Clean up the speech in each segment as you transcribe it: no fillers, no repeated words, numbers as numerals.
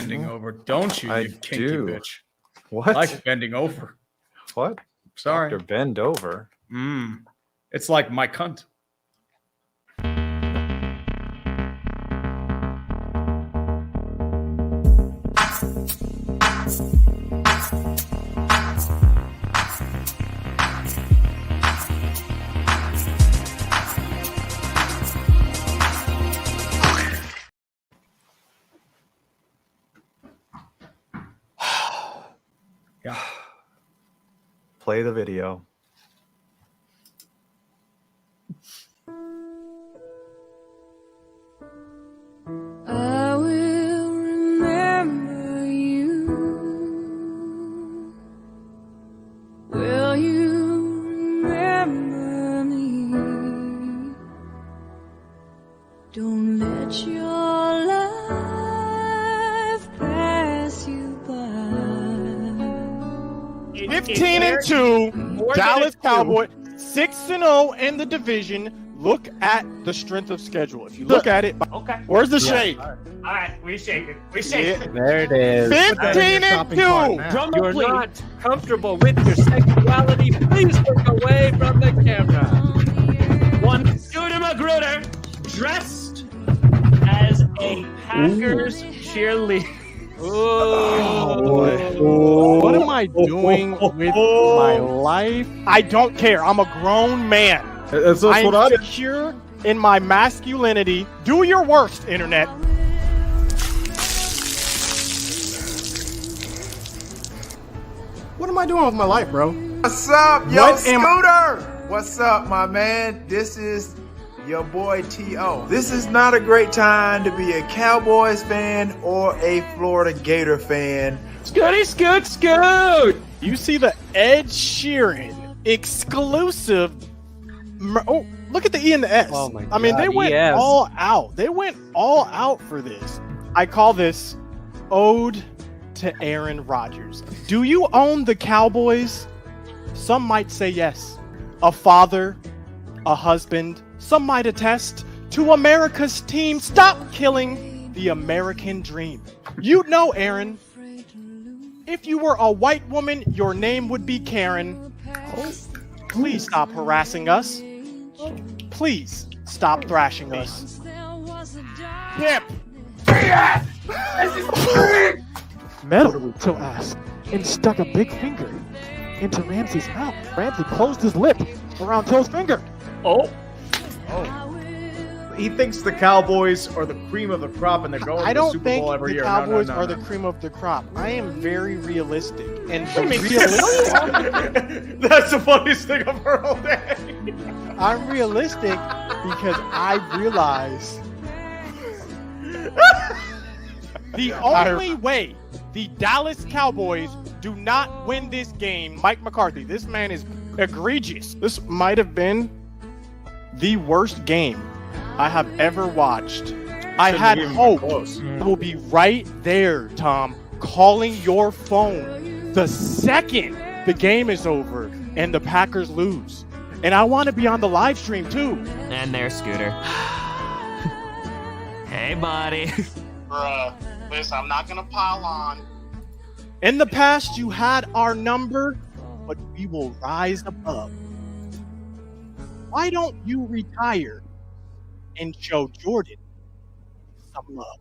bending over, don't you? I You kinky do. bitch. What? I like bending over. What? Sorry. Dr. Bend over. It's like my cunt. Yeah. Play the video. I will remember you. Will you remember me? Don't let your life pass you by. 15-2, Dallas Cowboys, 6-0 in the division. Look at the strength of schedule. If you look at it, Okay. where's the shake? All right, we shake it. We shake it. There it is. 15-2. You're not comfortable with your sexuality. Please look away from the camera. One Scooter Magruder dressed as a Packers cheerleader. What am I doing with my life? I don't care. I'm a grown man. That's I'm what I did. secure in my masculinity. Do your worst, internet. What am I doing with my life, bro? What's up, yo, What am Scooter? What's up, my man? This is your boy T.O. This is not a great time to be a Cowboys fan or a Florida Gator fan. Scooty, scoot. You see the Ed Sheeran exclusive. Oh, look at the E and the S. Oh my I mean, God, they went yes. all out. They went all out for this. I call this Ode to Aaron Rodgers. Do you own the Cowboys? Some might say yes. A father, a husband, some might attest to America's team. Stop killing the American dream. You know, Aaron, if you were a white woman, your name would be Karen. Please stop harassing us. Please stop thrashing us. Hip. Metal to ass and stuck a big finger into Ramsey's mouth. Ramsey closed his lip around Toe's finger. Oh, He thinks the Cowboys are the cream of the crop and they're going I to the don't Super think Bowl every the year. Cowboys No. are the cream of the crop. I am very realistic. And That's the funniest thing I've heard all day. I'm realistic because I realize the only way the Dallas Cowboys do not win this game, Mike McCarthy, this man is egregious. This might have been the worst game I have ever watched. I had hope. I will be right there, Tom, calling your phone the second the game is over and the Packers lose. And I want to be on the live stream too. and there's Scooter. Hey, buddy. Bruh, listen, I'm not gonna pile on. In the past, you had our number, but we will rise above. Why don't you retire and show Jordan some love?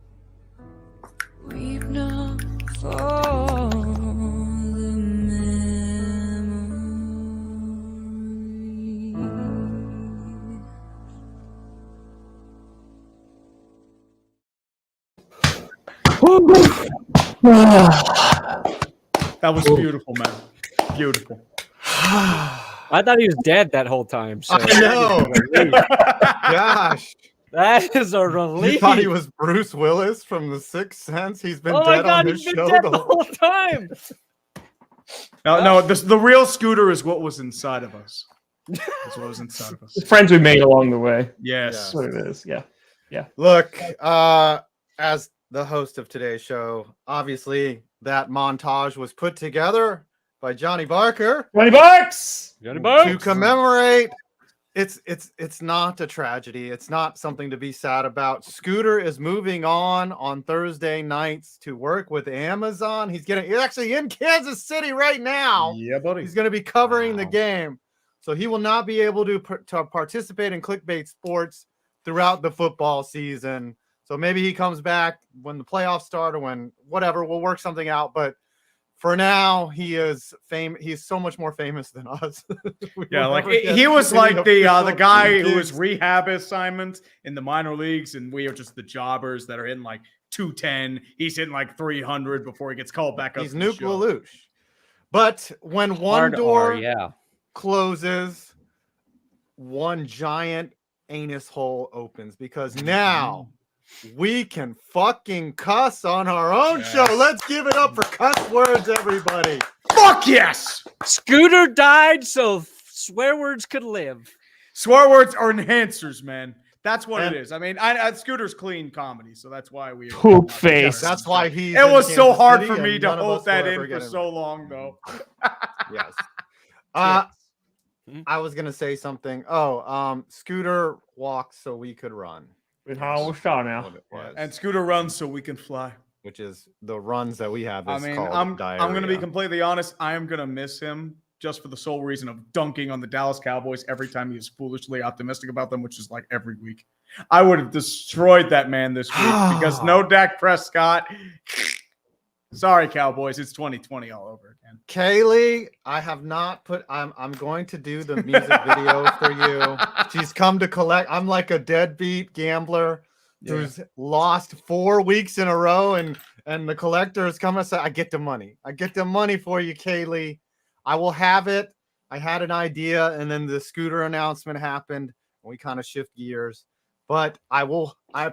Weep not for the That was beautiful, man. Beautiful. I thought he was dead that whole time. So I know. Gosh. that is a relief. You thought he was Bruce Willis from The Sixth Sense? He's been Oh my dead God, on this he's been show dead the the whole whole time. No, the real Scooter is what was inside of us. That's what was inside of us. Friends we made along the way. Yes. That's what it is. Yeah. Look, as the host of today's show, obviously that montage was put together by Johnny Barker $20. to commemorate it's not a tragedy. It's not something to be sad about. Scooter is moving on Thursday nights to work with Amazon. He's actually in Kansas City right now. Yeah, buddy. He's going to be covering the game. So he will not be able to participate in Clickbait Sports throughout the football season. So maybe he comes back when the playoffs start or when whatever, we'll work something out. But for now, he is He's so much more famous than us. Yeah, like he was like the guy who was rehab assignments in the minor leagues, and we are just the jobbers that are hitting like 210. He's hitting like 300 before he gets called back up. He's Nuke Lelouch. But when one door closes, one giant anus hole opens, because now we can fucking cuss on our own show. Let's give it up for cuss words, everybody. Fuck yes! Scooter died so swear words could live. Swear words are enhancers, man. That's what it is. I mean, Scooter's clean comedy, so that's why we poop face. That's why he. It was so hard for me to hold that in for so long, though. Yes. I was gonna say something. Scooter walks so we could run. And Scooter runs so we can fly. Which is the runs that we have. I mean, I'm going to be completely honest. I am going to miss him just for the sole reason of dunking on the Dallas Cowboys every time he was foolishly optimistic about them, which is like every week. I would have destroyed that man this week because no Dak Prescott. Sorry, Cowboys. It's 2020 all over again. Kaylee, I have not put. I'm going to do the music video for you. She's come to collect. I'm like a deadbeat gambler who's lost 4 weeks in a row, and the collector has come and said, "I get the money. I get the money for you, Kaylee. I will have it." I had an idea, and then the Scooter announcement happened, and we kind of shift gears. But I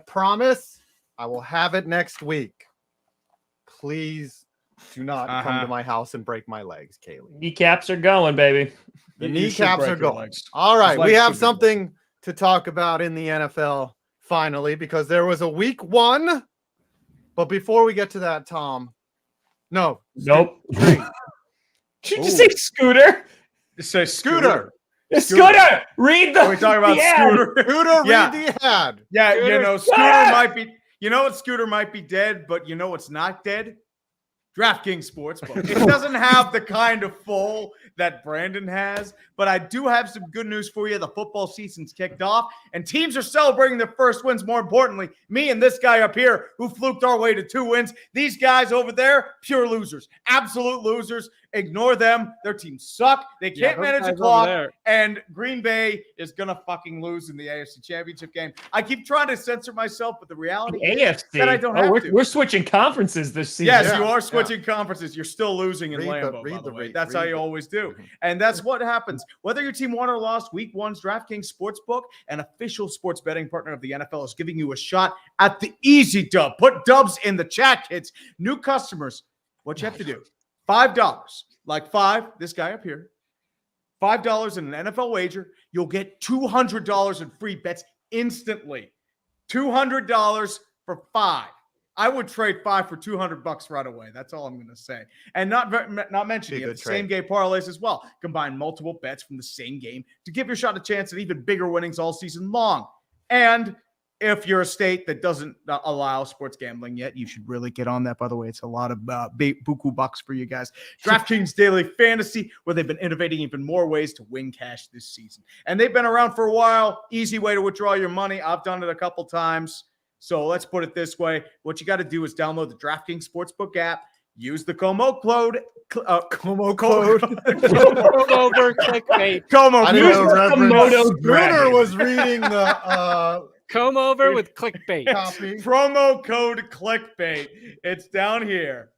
promise, I will have it next week. Please do not come to my house and break my legs, Kaylee. Kneecaps are going, baby. The kneecaps are going. All right, we have something to talk about in the NFL finally, because there was a week 1. But before we get to that, Tom. Nope. Did you say Scooter? Just say Scooter. Scooter. Read the. Are we talking about Scooter? Scooter, read the ad. Yeah, Scooter. Scooter might be. You know what? Scooter might be dead, but you know what's not dead? DraftKings Sportsbook. It doesn't have the kind of full that Brandon has, but I do have some good news for you. The football season's kicked off, and teams are celebrating their first wins. More importantly, me and this guy up here who fluked our way to 2 wins. These guys over there, pure losers. Absolute losers. Ignore them. Their teams suck. They can't manage a clock, and Green Bay is going to fucking lose in the AFC Championship game. I keep trying to censor myself, but the reality is that I don't have to. We're switching conferences this season. Yes, you are switching conferences. You're still losing in Lambeau, by the way. That's how you always do. And that's what happens. Whether your team won or lost, Week 1's DraftKings Sportsbook, an official sports betting partner of the NFL, is giving you a shot at the easy dub. Put dubs in the chat, kids. New customers, what you have to do, $5, like 5, this guy up here, $5 in an NFL wager, you'll get $200 in free bets instantly. $200 for 5. I would trade 5 for $200 right away. That's all I'm going to say. And not mentioning you have the same game parlays as well. Combine multiple bets from the same game to give your shot a chance at even bigger winnings all season long. And if you're a state that doesn't allow sports gambling yet, you should really get on that. By the way, it's a lot of buku bucks for you guys. DraftKings Daily Fantasy, where they've been innovating even more ways to win cash this season. And they've been around for a while. Easy way to withdraw your money. I've done it a couple times. So let's put it this way. What you got to do is download the DraftKings Sportsbook app. Use the Como code. Como code. Come over, clickbait. Como. I didn't know Scooter was reading the Come over with clickbait. copy. Promo code clickbait. It's down here.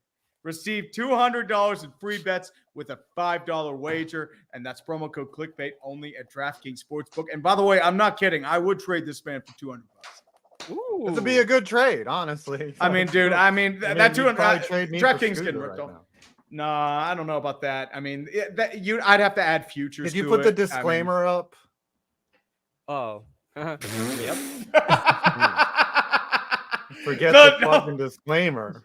Receive $200 in free bets with a $5 wager, and that's promo code clickbait only at DraftKings Sportsbook. And by the way, I'm not kidding. I would trade this man for $200. Ooh. This would be a good trade, honestly. I mean, dude. I mean, that $200. DraftKings getting ripped off. Now. No, I don't know about that. I mean, I'd have to add futures. Did you to put the it. disclaimer up? Oh. Yep. Forget the fucking disclaimer.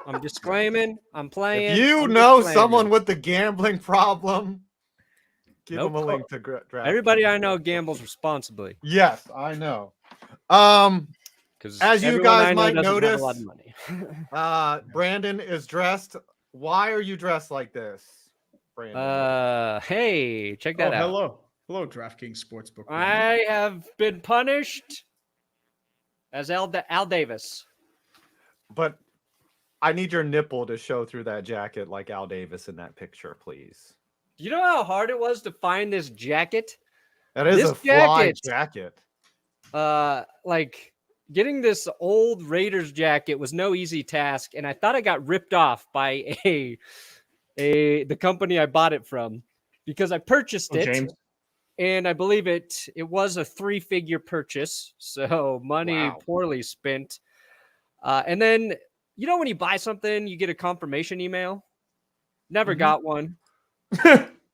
I'm disclaiming. I'm playing. If you know someone with the gambling problem, Give them a link to draft. Everybody I know gambles responsibly. Yes, I know. Because as you guys might notice, a lot of money. Brandon is dressed. Why are you dressed like this, Brandon? Hey, check that out. Hello, DraftKings Sportsbook. I have been punished as Al Davis. But I need your nipple to show through that jacket like Al Davis in that picture, please. You know how hard it was to find this jacket? That is a fly jacket. Like getting this old Raiders jacket was no easy task, and I thought I got ripped off by the company I bought it from because I purchased it. James. And I believe it was a 3-figure purchase, so money poorly spent. And then, you know when you buy something, you get a confirmation email? Never got one.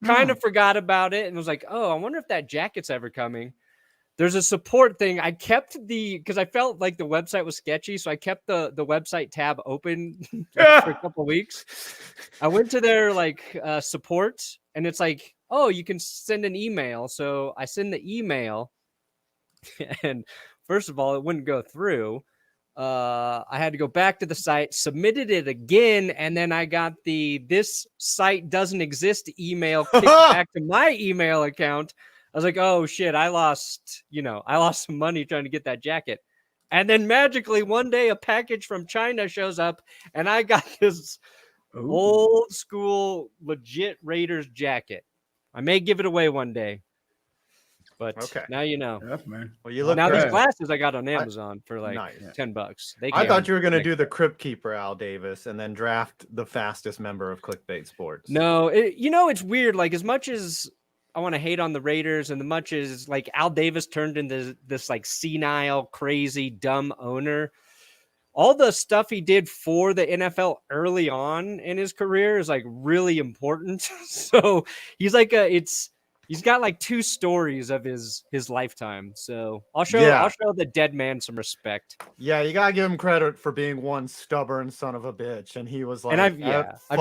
Kind of forgot about it and was like, oh, I wonder if that jacket's ever coming. There's a support thing. I kept because I felt like the website was sketchy, so I kept the website tab open for a couple weeks. I went to their support, and it's like, oh, you can send an email. So I send the email, and first of all, it wouldn't go through. I had to go back to the site, submitted it again, and then I got this site doesn't exist email kicked back to my email account. I was like, oh shit, I lost some money trying to get that jacket. And then magically one day a package from China shows up and I got this old school legit Raiders jacket. I may give it away one day. But now you know. Yeah, man. Well, you look now good. These glasses I got on Amazon for $10. I thought you were going to do the Crypt Keeper, Al Davis, and then draft the fastest member of Clickbait Sports. No, it's weird. Like, as much as I want to hate on the Raiders, and as much as Al Davis turned into this senile, crazy, dumb owner, all the stuff he did for the NFL early on in his career is really important. So he's he's got 2 stories of his lifetime. So I'll show the dead man some respect. Yeah, you gotta give him credit for being one stubborn son of a bitch. And he was like, and I've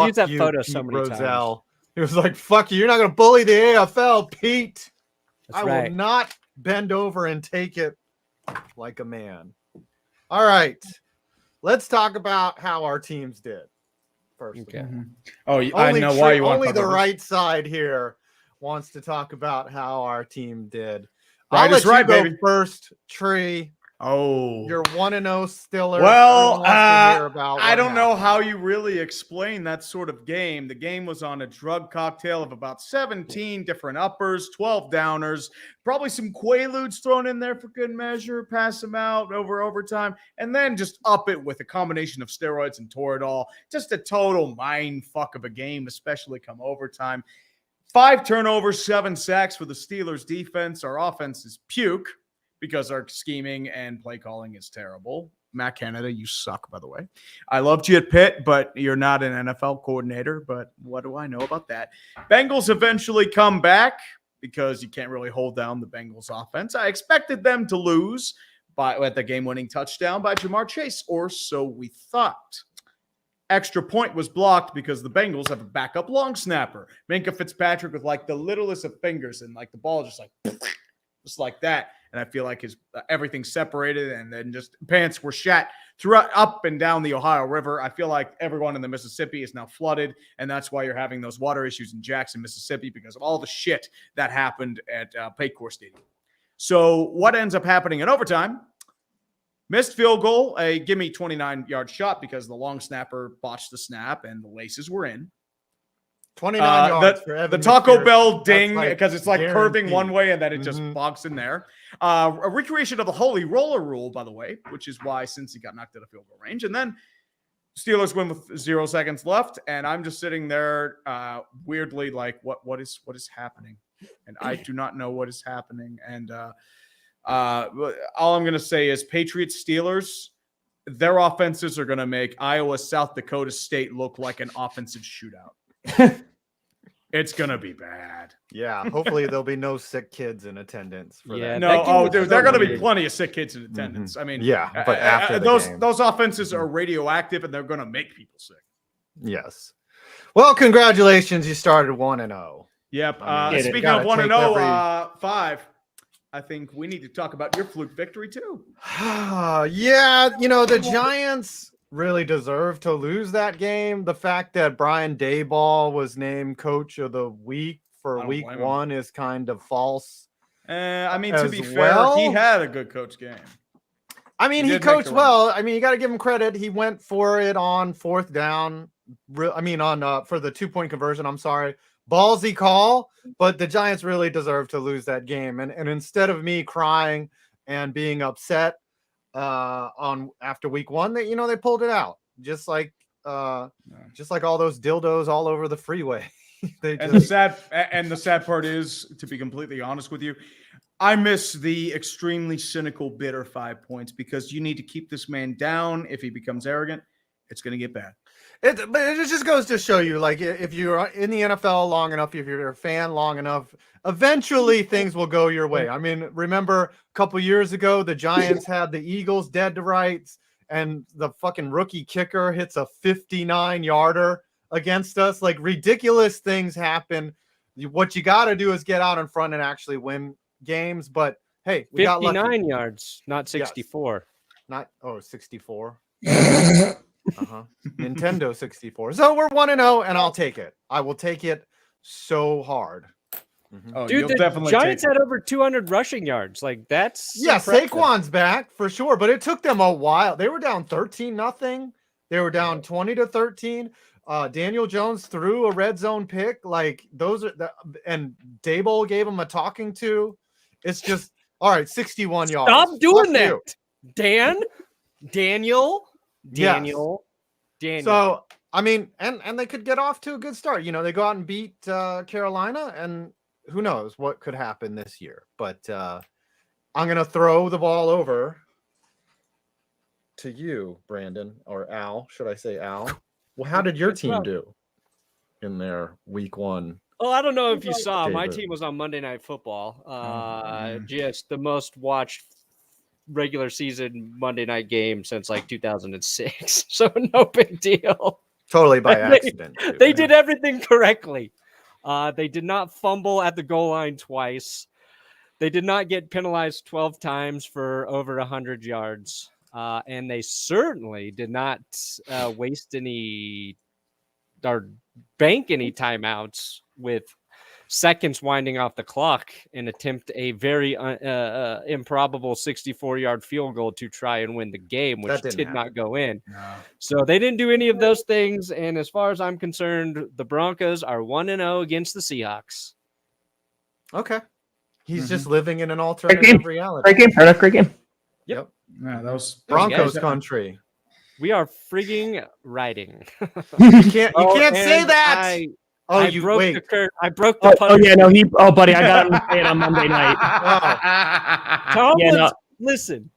used that photo so many times. He was like, fuck you, you're not gonna bully the AFL, Pete. That's I will not bend over and take it like a man. All right. Let's talk about how our teams did first. Okay. Oh, I know why you want only the right side here wants to talk about how our team did. Right, I'll let you go baby. first, Tree. Oh, you're 1-0 Stiller. Well, I don't know how you really explain that sort of game. The game was on a drug cocktail of about 17 different uppers, 12 downers, probably some Quaaludes thrown in there for good measure, pass them out over overtime, and then just up it with a combination of steroids and Toradol. Just a total mind fuck of a game, especially come overtime. 5 turnovers, 7 sacks for the Steelers defense. Our offense is puke because our scheming and play calling is terrible. Matt Canada, you suck, by the way. I loved you at Pitt, but you're not an NFL coordinator. But what do I know about that? Bengals eventually come back because you can't really hold down the Bengals offense. I expected them to lose at the game-winning touchdown by Jamar Chase, or so we thought. Extra point was blocked because the Bengals have a backup long snapper. Minkah Fitzpatrick with the littlest of fingers, and the ball just like that. And I feel like everything separated, and then just pants were shat throughout up and down the Ohio River. I feel like everyone in the Mississippi is now flooded, and that's why you're having those water issues in Jackson, Mississippi, because of all the shit that happened at Paycor Stadium. So what ends up happening in overtime? Missed field goal, a gimme 29-yard shot because the long snapper botched the snap and the laces were in. 29 yards for Evan the Taco McPherson. Bell ding, because it's curving one way and then it just Mhm. bogs in there. A recreation of the holy roller rule, by the way, which is why since he got knocked out of field goal range. And then Steelers win with 0 seconds left, and I'm just sitting there weirdly what is happening? And I do not know what is happening. And all I'm going to say is Patriots, Steelers, their offenses are going to make Iowa, South Dakota State look like an offensive shootout. It's going to be bad. Yeah, hopefully there'll be no sick kids in attendance for that. No, dude, there are going to be plenty of sick kids in attendance. I mean, but after those offenses are radioactive and they're going to make people sick. Yes. Well, congratulations, you started 1-0. Yep. mean, Speaking of 1-0, 5, I think we need to talk about your fluke victory too. Yeah, the Giants really deserve to lose that game. The fact that Brian Daboll was named coach of the week for week 1 is kind of false. I mean, to be fair, he had a good coach game. I mean, he coached well. I mean, you got to give him credit. He went for it on 4th down. I mean, for the 2-point conversion. I'm sorry. Ballsy call, but the Giants really deserve to lose that game. And instead of me crying and being upset after week 1, they pulled it out. Just like all those dildos all over the freeway. The sad part is, to be completely honest with you, I miss the extremely cynical, bitter 5 points, because you need to keep this man down. If he becomes arrogant, it's going to get bad. But it just goes to show you, like, if you're in the NFL long enough, if you're a fan long enough, eventually things will go your way. I mean, remember a couple years ago, the Giants had the Eagles dead to rights, and the fucking rookie kicker hits a 59-yarder against us. Like, ridiculous things happen. What you got to do is get out in front and actually win games. But hey, we got lucky. 59 yards, not 64. Yes. 64. Nintendo 64. So we're 1-0, and I'll take it. I will take it so hard. Oh, dude, the Giants had over 200 rushing yards. Like, that's impressive. Saquon's back for sure, but it took them a while. They were down 13-0. They were down 20-13. Daniel Jones threw a red zone pick. Like, those are and Daboll gave him a talking to. It's just all right. 61 yards. Stop doing that, Daniel. So, I mean, and they could get off to a good start. They go out and beat Carolina, and who knows what could happen this year. But I'm going to throw the ball over to you, Brandon, or Al. Should I say Al? Well, how did your team do in their week 1? Oh, I don't know if you saw. My team was on Monday Night Football. Just the most watched regular season Monday night game since like 2006. So no big deal. Totally by accident. They did everything correctly. They did not fumble at the goal line twice. They did not get penalized 12 times for over 100 yards. And they certainly did not waste any or bank any timeouts with seconds winding off the clock and attempt a very improbable 64-yard field goal to try and win the game, which did not go in. No. So they didn't do any of those things. And as far as I'm concerned, the Broncos are 1-0 against the Seahawks. Okay. He's just living in an alternative reality. Great game, Product. Great game. Yep. Yeah, that was Broncos country. We are frigging riding. You can't say that. I broke the putter. Oh yeah, no, buddy, I got him to say it on Monday night. Tom listen.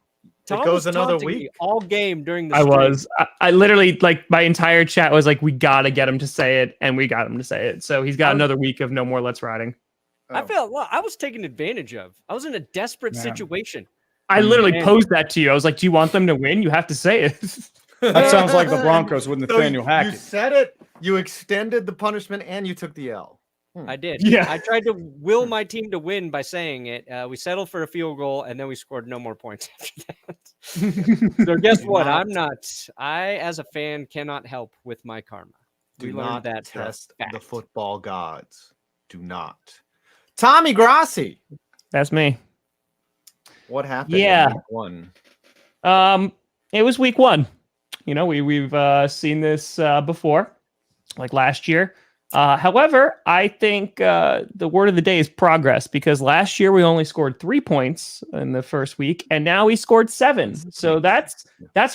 Tom goes another week all game during the stream. I literally, like, my entire chat was like, we gotta get him to say it, and we got him to say it. So he's got another week of no more Let's Riding. I felt I was taken advantage of. I was in a desperate situation. I literally posed that to you. I was like, do you want them to win? You have to say it. That sounds like the Broncos with Nathaniel Hackett. You said it. You extended the punishment, and you took the L. I did. Yeah. I tried to will my team to win by saying it. We settled for a field goal, and then we scored no more points after that. So guess what? I, as a fan, cannot help with my karma. Do not test the football gods. Do not. Tommy Grassi. That's me. What happened in week 1? It was week 1. We've seen this before, like last year. However, I think the word of the day is progress, because last year we only scored 3 points in the first week, and now we scored 7. So that's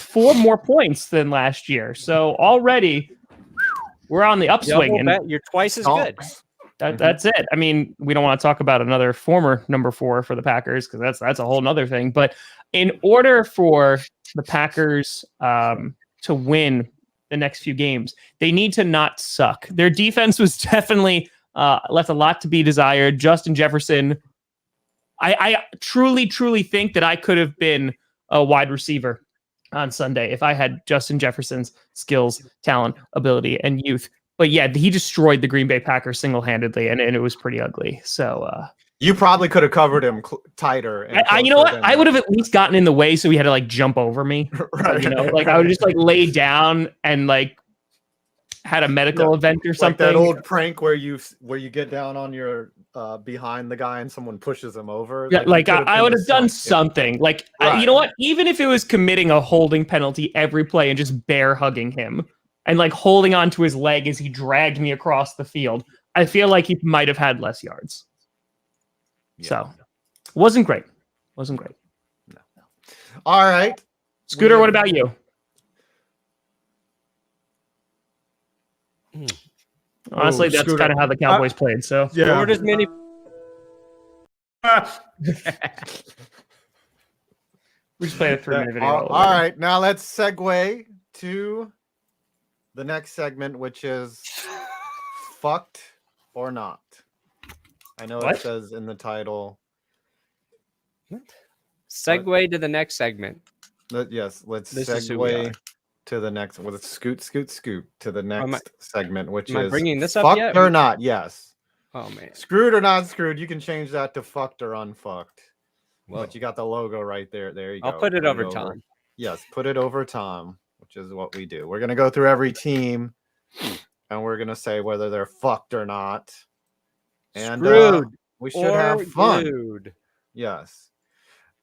4 more points than last year. So already we're on the upswing. You're twice as good. That's it. I mean, we don't want to talk about another former number 4 for the Packers, because that's a whole nother thing. But in order for the Packers to win the next few games, they need to not suck. Their defense was definitely left a lot to be desired. Justin Jefferson, I truly think that I could have been a wide receiver on Sunday if I had Justin Jefferson's skills, talent, ability, and youth. But yeah, he destroyed the Green Bay Packers single-handedly, and it was pretty ugly. So you probably could have covered him tighter. You know what? I would have at least gotten in the way, so he had to like jump over me. Right. You know, like I would just like lay down and like had a medical event or something. Like that old prank where you get down on your behind the guy and someone pushes him over. Yeah, like I would have done something. Like you know what? Even if it was committing a holding penalty every play and just bear hugging him and like holding onto his leg as he dragged me across the field, I feel like he might have had less yards. Yeah. So wasn't great. No. All right. Scooter, what about you? Honestly, that's kind of how the Cowboys played. So yeah. Many. We just played a 3-minute video. All right, now let's segue to the next segment, which is fucked or not. I know it says in the title. Segue to the next segment. Yes, let's segue to the next. Well, let's scoot to the next segment, which is bringing this up fucked yet? or not. Yes. Oh man. Screwed or not screwed. You can change that to fucked or unfucked. Whoa. But you got the logo right there. There you go. I'll put it over Tom. Yes, put it over Tom, which is what we do. We're gonna go through every team, and we're gonna say whether they're fucked or not. And Screwed. We should have fun. Glued. Yes.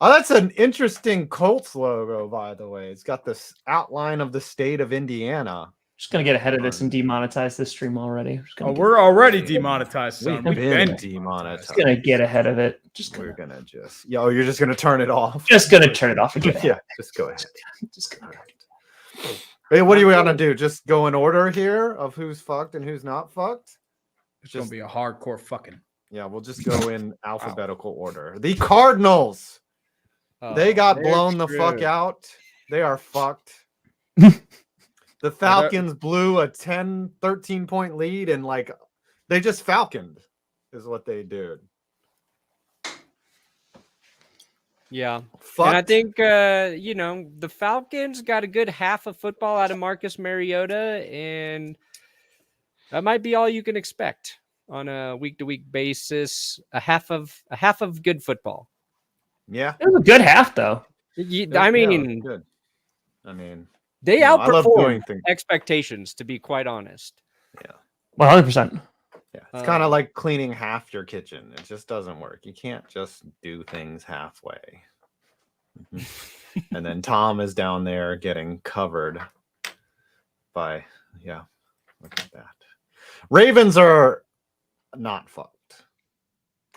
Oh, that's an interesting Colts logo, by the way. It's got this outline of the state of Indiana. Just gonna get ahead of this and demonetize this stream already. We're already demonetized. Son. We've been demonetized. Just gonna get ahead of it. You're just gonna turn it off. Just gonna turn it off again. Yeah, just go ahead. Just go ahead. Hey, what do you want to do? Just go in order here of who's fucked and who's not fucked? It's gonna be a hardcore fucking. Yeah, we'll just go in alphabetical order. The Cardinals. They got blown the fuck out. They are fucked. The Falcons blew a 13 point lead and like they just falconed is what they did. Yeah. Fucked. And I think the Falcons got a good half of football out of Marcus Mariota, and that might be all you can expect on a week-to-week basis. A half of good football. Yeah. It was a good half, though. Good. I mean, they outperformed expectations, to be quite honest. Yeah. 100%. Yeah. It's kind of like cleaning half your kitchen. It just doesn't work. You can't just do things halfway. Mm-hmm. And then Tom is down there getting covered by, look at that. Ravens are not fucked.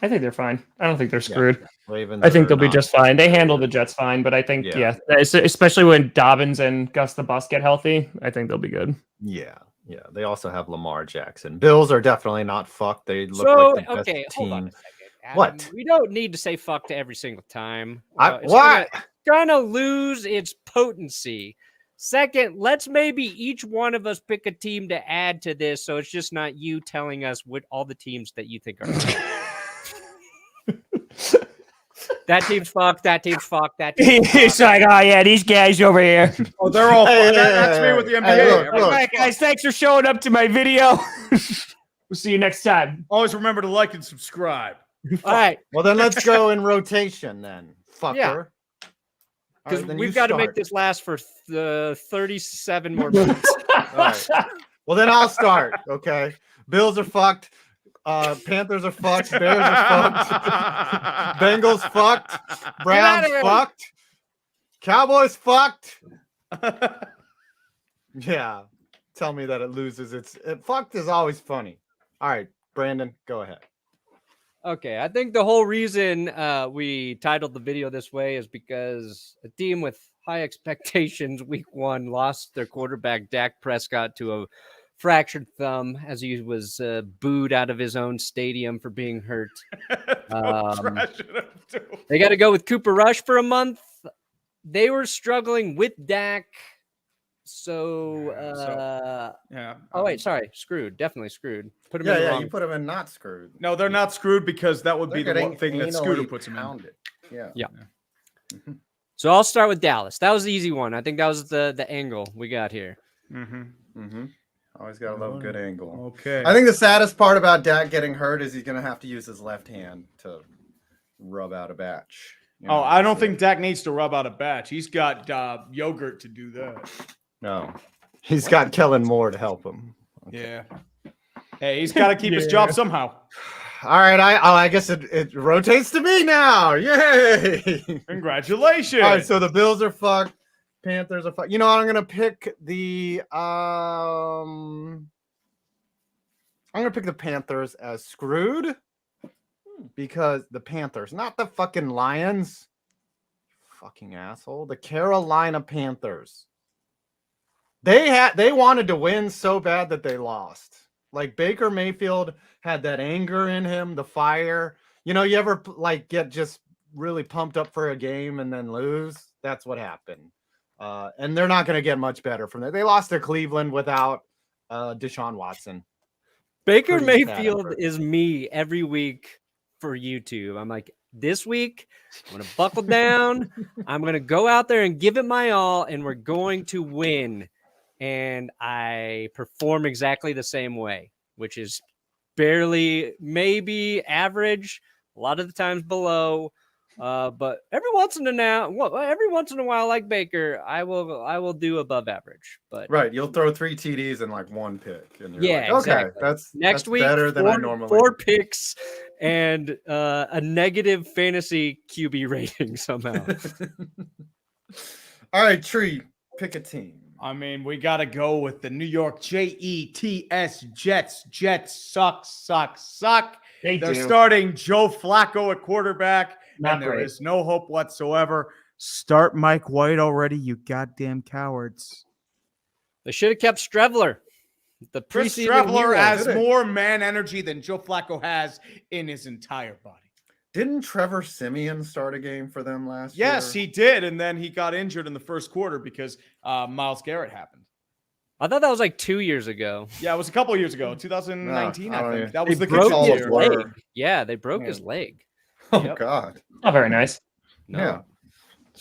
I think they're fine. I don't think they're screwed. Yeah. Ravens. I think they'll be just fine. They handle the Jets fine, but I think, especially when Dobbins and Gus the Bus get healthy, I think they'll be good. Yeah. Yeah. They also have Lamar Jackson. Bills are definitely not fucked. They look like the best team. Hold on a second. Adam, what? We don't need to say fuck to every single time. Why? It's gonna lose its potency. Second, let's maybe each one of us pick a team to add to this, so it's just not you telling us what all the teams that you think are. That team's fucked. That team's fucked. That team's fucked. It's like, oh yeah, these guys over here. Oh, they're all. That's me with the NBA. All right, guys, thanks for showing up to my video. We'll see you next time. Always remember to like and subscribe. All right. Well, then let's go in rotation then. Fucker. Yeah. Because we've got to make this last for 37 more minutes. All right. Well, then I'll start. Okay. Bills are fucked. Panthers are fucked. Bears are fucked. Bengals fucked. Browns fucked. Cowboys fucked. Yeah. Tell me that it loses. Fucked is always funny. All right, Brandon, go ahead. Okay, I think the whole reason we titled the video this way is because a team with high expectations week one lost their quarterback Dak Prescott to a fractured thumb as he was booed out of his own stadium for being hurt. They got to go with Cooper Rush for a month. They were struggling with Dak. Oh, wait, sorry. Screwed. Definitely screwed. Put him in the wrong. You put him in not screwed. No, they're not screwed because that would be the one thing that Scooter puts him in. Yeah. Mm-hmm. So I'll start with Dallas. That was the easy one. I think that was the angle we got here. Mm-hmm. Mm-hmm. Always got to love a good angle. Okay. I think the saddest part about Dak getting hurt is he's going to have to use his left hand to rub out a batch. I don't think Dak needs to rub out a batch. He's got yogurt to do that. No. He's got Kellen Moore to help him. Okay. Yeah. Hey, he's got to keep his job somehow. All right, I guess it rotates to me now. Yay! Congratulations. All right, so the Bills are fucked. Panthers are fucked. You know, I'm gonna pick the Panthers as screwed because the Panthers, not the fucking Lions. Fucking asshole. The Carolina Panthers. They wanted to win so bad that they lost. Like Baker Mayfield had that anger in him, the fire. You know, you ever like get just really pumped up for a game and then lose? That's what happened. And they're not going to get much better from that. They lost to Cleveland without Deshaun Watson. Baker Mayfield is me every week for YouTube. I'm like, this week, I'm going to buckle down. I'm going to go out there and give it my all, and we're going to win. And I perform exactly the same way, which is barely, maybe average, a lot of the times below. But every once in a while, like Baker, I will do above average. But right, you'll throw 3 TDs and like 1 pick, and you're yeah, like, okay, exactly. that's next week better than I normally. 4 picks and a negative fantasy QB rating somehow. All right, Tree, pick a team. I mean, we got to go with the New York Jets. Jets suck. They're starting Joe Flacco at quarterback, and there is no hope whatsoever. Start Mike White already, you goddamn cowards. They should have kept Strevler. Chris Strevler has more man energy than Joe Flacco has in his entire body. Didn't Trevor Siemian start a game for them last year? Yes, he did, and then he got injured in the first quarter because Myles Garrett happened. I thought that was like 2 years ago. Yeah, it was a couple of years ago, 2019, I think. That was the broke kickoff his year. leg. Yeah, they broke his leg. Oh, God. Not very nice. No.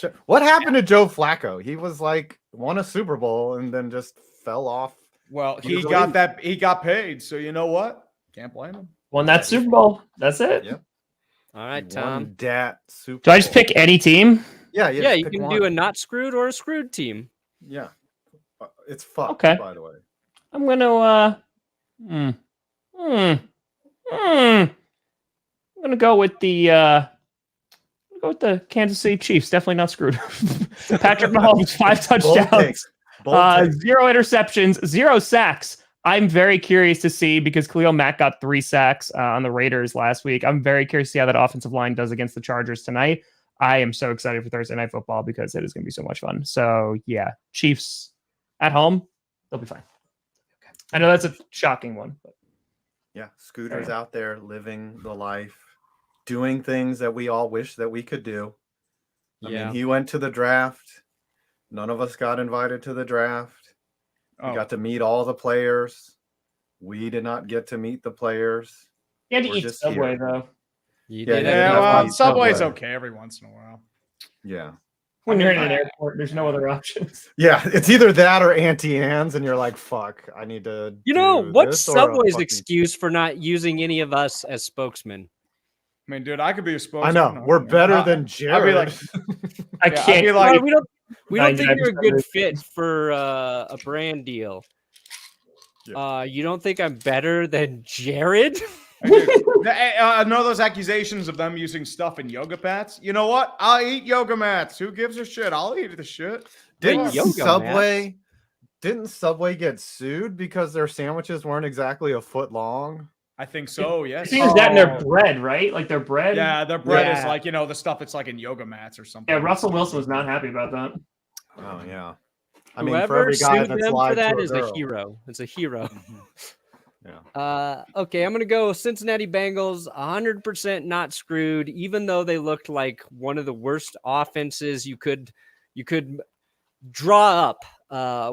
Yeah. What happened to Joe Flacco? He was like, won a Super Bowl and then just fell off. Well, he got paid, so you know what? Can't blame him. Won that Super Bowl. That's it. Yep. All right, Tom. Dat Super Do I just pick any team? Yeah, you can do a not screwed or a screwed team. Yeah. It's fucked, Okay. by the way. I'm gonna I'm gonna go with the Kansas City Chiefs. Definitely not screwed. Patrick Mahomes, 5 touchdowns, 0 interceptions, 0 sacks. I'm very curious to see because Khalil Mack got 3 sacks on the Raiders last week. I'm very curious to see how that offensive line does against the Chargers tonight. I am so excited for Thursday Night Football because it is going to be so much fun. So yeah, Chiefs at home, they'll be fine. Okay. I know that's a shocking one, but yeah, Scooter's out there living the life, doing things that we all wish that we could do. I mean, he went to the draft. None of us got invited to the draft. We got to meet all the players. We did not get to meet the players. You had to eat Subway, though. Subway's okay every once in a while. Yeah. When you're in an airport, there's no other options. Yeah, it's either that or Auntie Anne's, and you're like, fuck, I need to. You know, what's Subway's excuse for not using any of us as spokesmen? I mean, dude, I could be a spokesman. I know. We're better than Jared. I'd be like, I can't. Be like, we don't think you're a good fit for a brand deal. Yeah. You don't think I'm better than Jared? I know those accusations of them using stuff in yoga mats. You know what? I'll eat yoga mats. Who gives a shit? I'll eat the shit. Didn't Subway get sued because their sandwiches weren't exactly a foot long? I think so, yes. I think it's that in their bread, right? Like their bread? Yeah, their bread is like, the stuff that's like in yoga mats or something. Yeah, Russell Wilson was not happy about that. Oh, yeah. I mean, whoever for every guy sued them for that is a hero. It's a hero. Yeah. Okay, I'm gonna go Cincinnati Bengals, 100% not screwed, even though they looked like one of the worst offenses you could draw up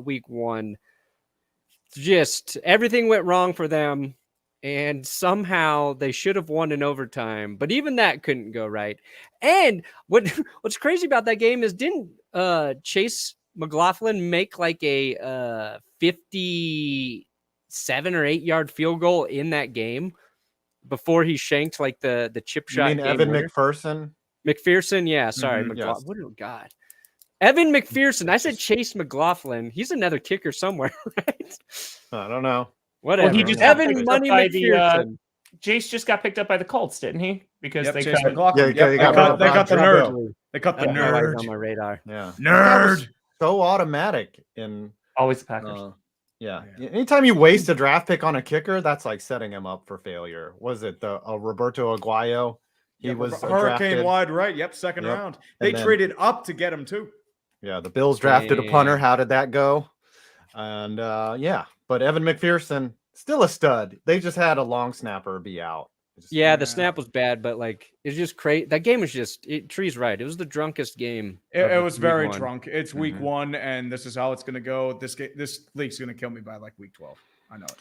week 1. Just everything went wrong for them, and somehow they should have won in overtime, but even that couldn't go right. And what's crazy about that game is didn't Chase McLaughlin make like a 50 7 or 8 yard field goal in that game before he shanked like the chip shot. You mean game Evan winner. McPherson? Yeah, sorry, yes. What oh God, Evan McPherson. I said Chase McLaughlin. He's another kicker somewhere, right? I don't know. Whatever. Well, he just Evan Money McPherson. Jace just got picked up by the Colts, didn't he? Because they Chase cut. McLaughlin. Yeah, Yep, they cut the nerd. They cut the I don't know why he's nerd. on my radar. Yeah. Nerd. So automatic in Always the Packers. yeah. Anytime you waste a draft pick on a kicker, that's like setting him up for failure. Was it the Roberto Aguayo? He was Hurricane drafted. wide right. Yep, second round. They And then- traded up to get him too. Yeah, the Bills drafted a punter. How did that go? And but Evan McPherson still a stud. They just had a long snapper be out. Yeah, the snap was bad, but like it's just crazy. That game was just Tree's right. It was the drunkest game. It was very drunk. It's week 1, and this is how it's going to go. This league's going to kill me by like week 12. I know it.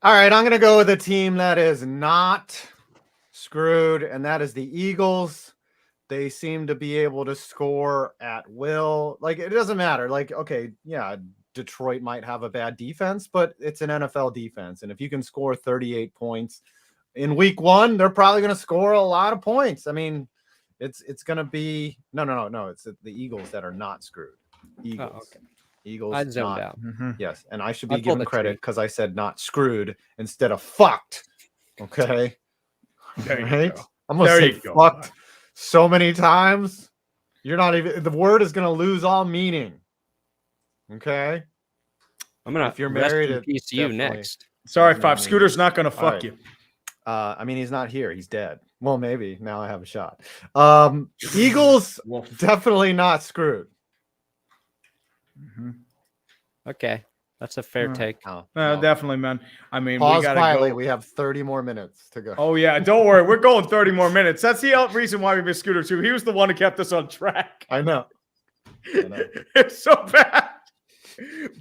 All right, I'm going to go with a team that is not screwed, and that is the Eagles. They seem to be able to score at will. Like, it doesn't matter. Like, okay, yeah, Detroit might have a bad defense, but it's an NFL defense. And if you can score 38 points in week 1, they're probably going to score a lot of points. I mean, it's going to be no. It's the Eagles that are not screwed. Eagles. Oh, okay. Eagles. I zoned out. Yes, and I should be given credit because I said not screwed instead of fucked. Okay. Right? I'm going to say fucked so many times. You're not even, the word is going to lose all meaning. Okay. I'm going to, if you're married, to you next. Sorry, Five. Scooter's not going to fuck you. I mean, he's not here. He's dead. Well, maybe now I have a shot. Eagles definitely not screwed. Okay. That's a fair take. Definitely, man. I mean, pause we gotta quietly. go. We have 30 more minutes to go. Oh yeah, don't worry. We're going 30 more minutes. That's the reason why we missed Scooter too. He was the one who kept us on track. I know. It's so bad.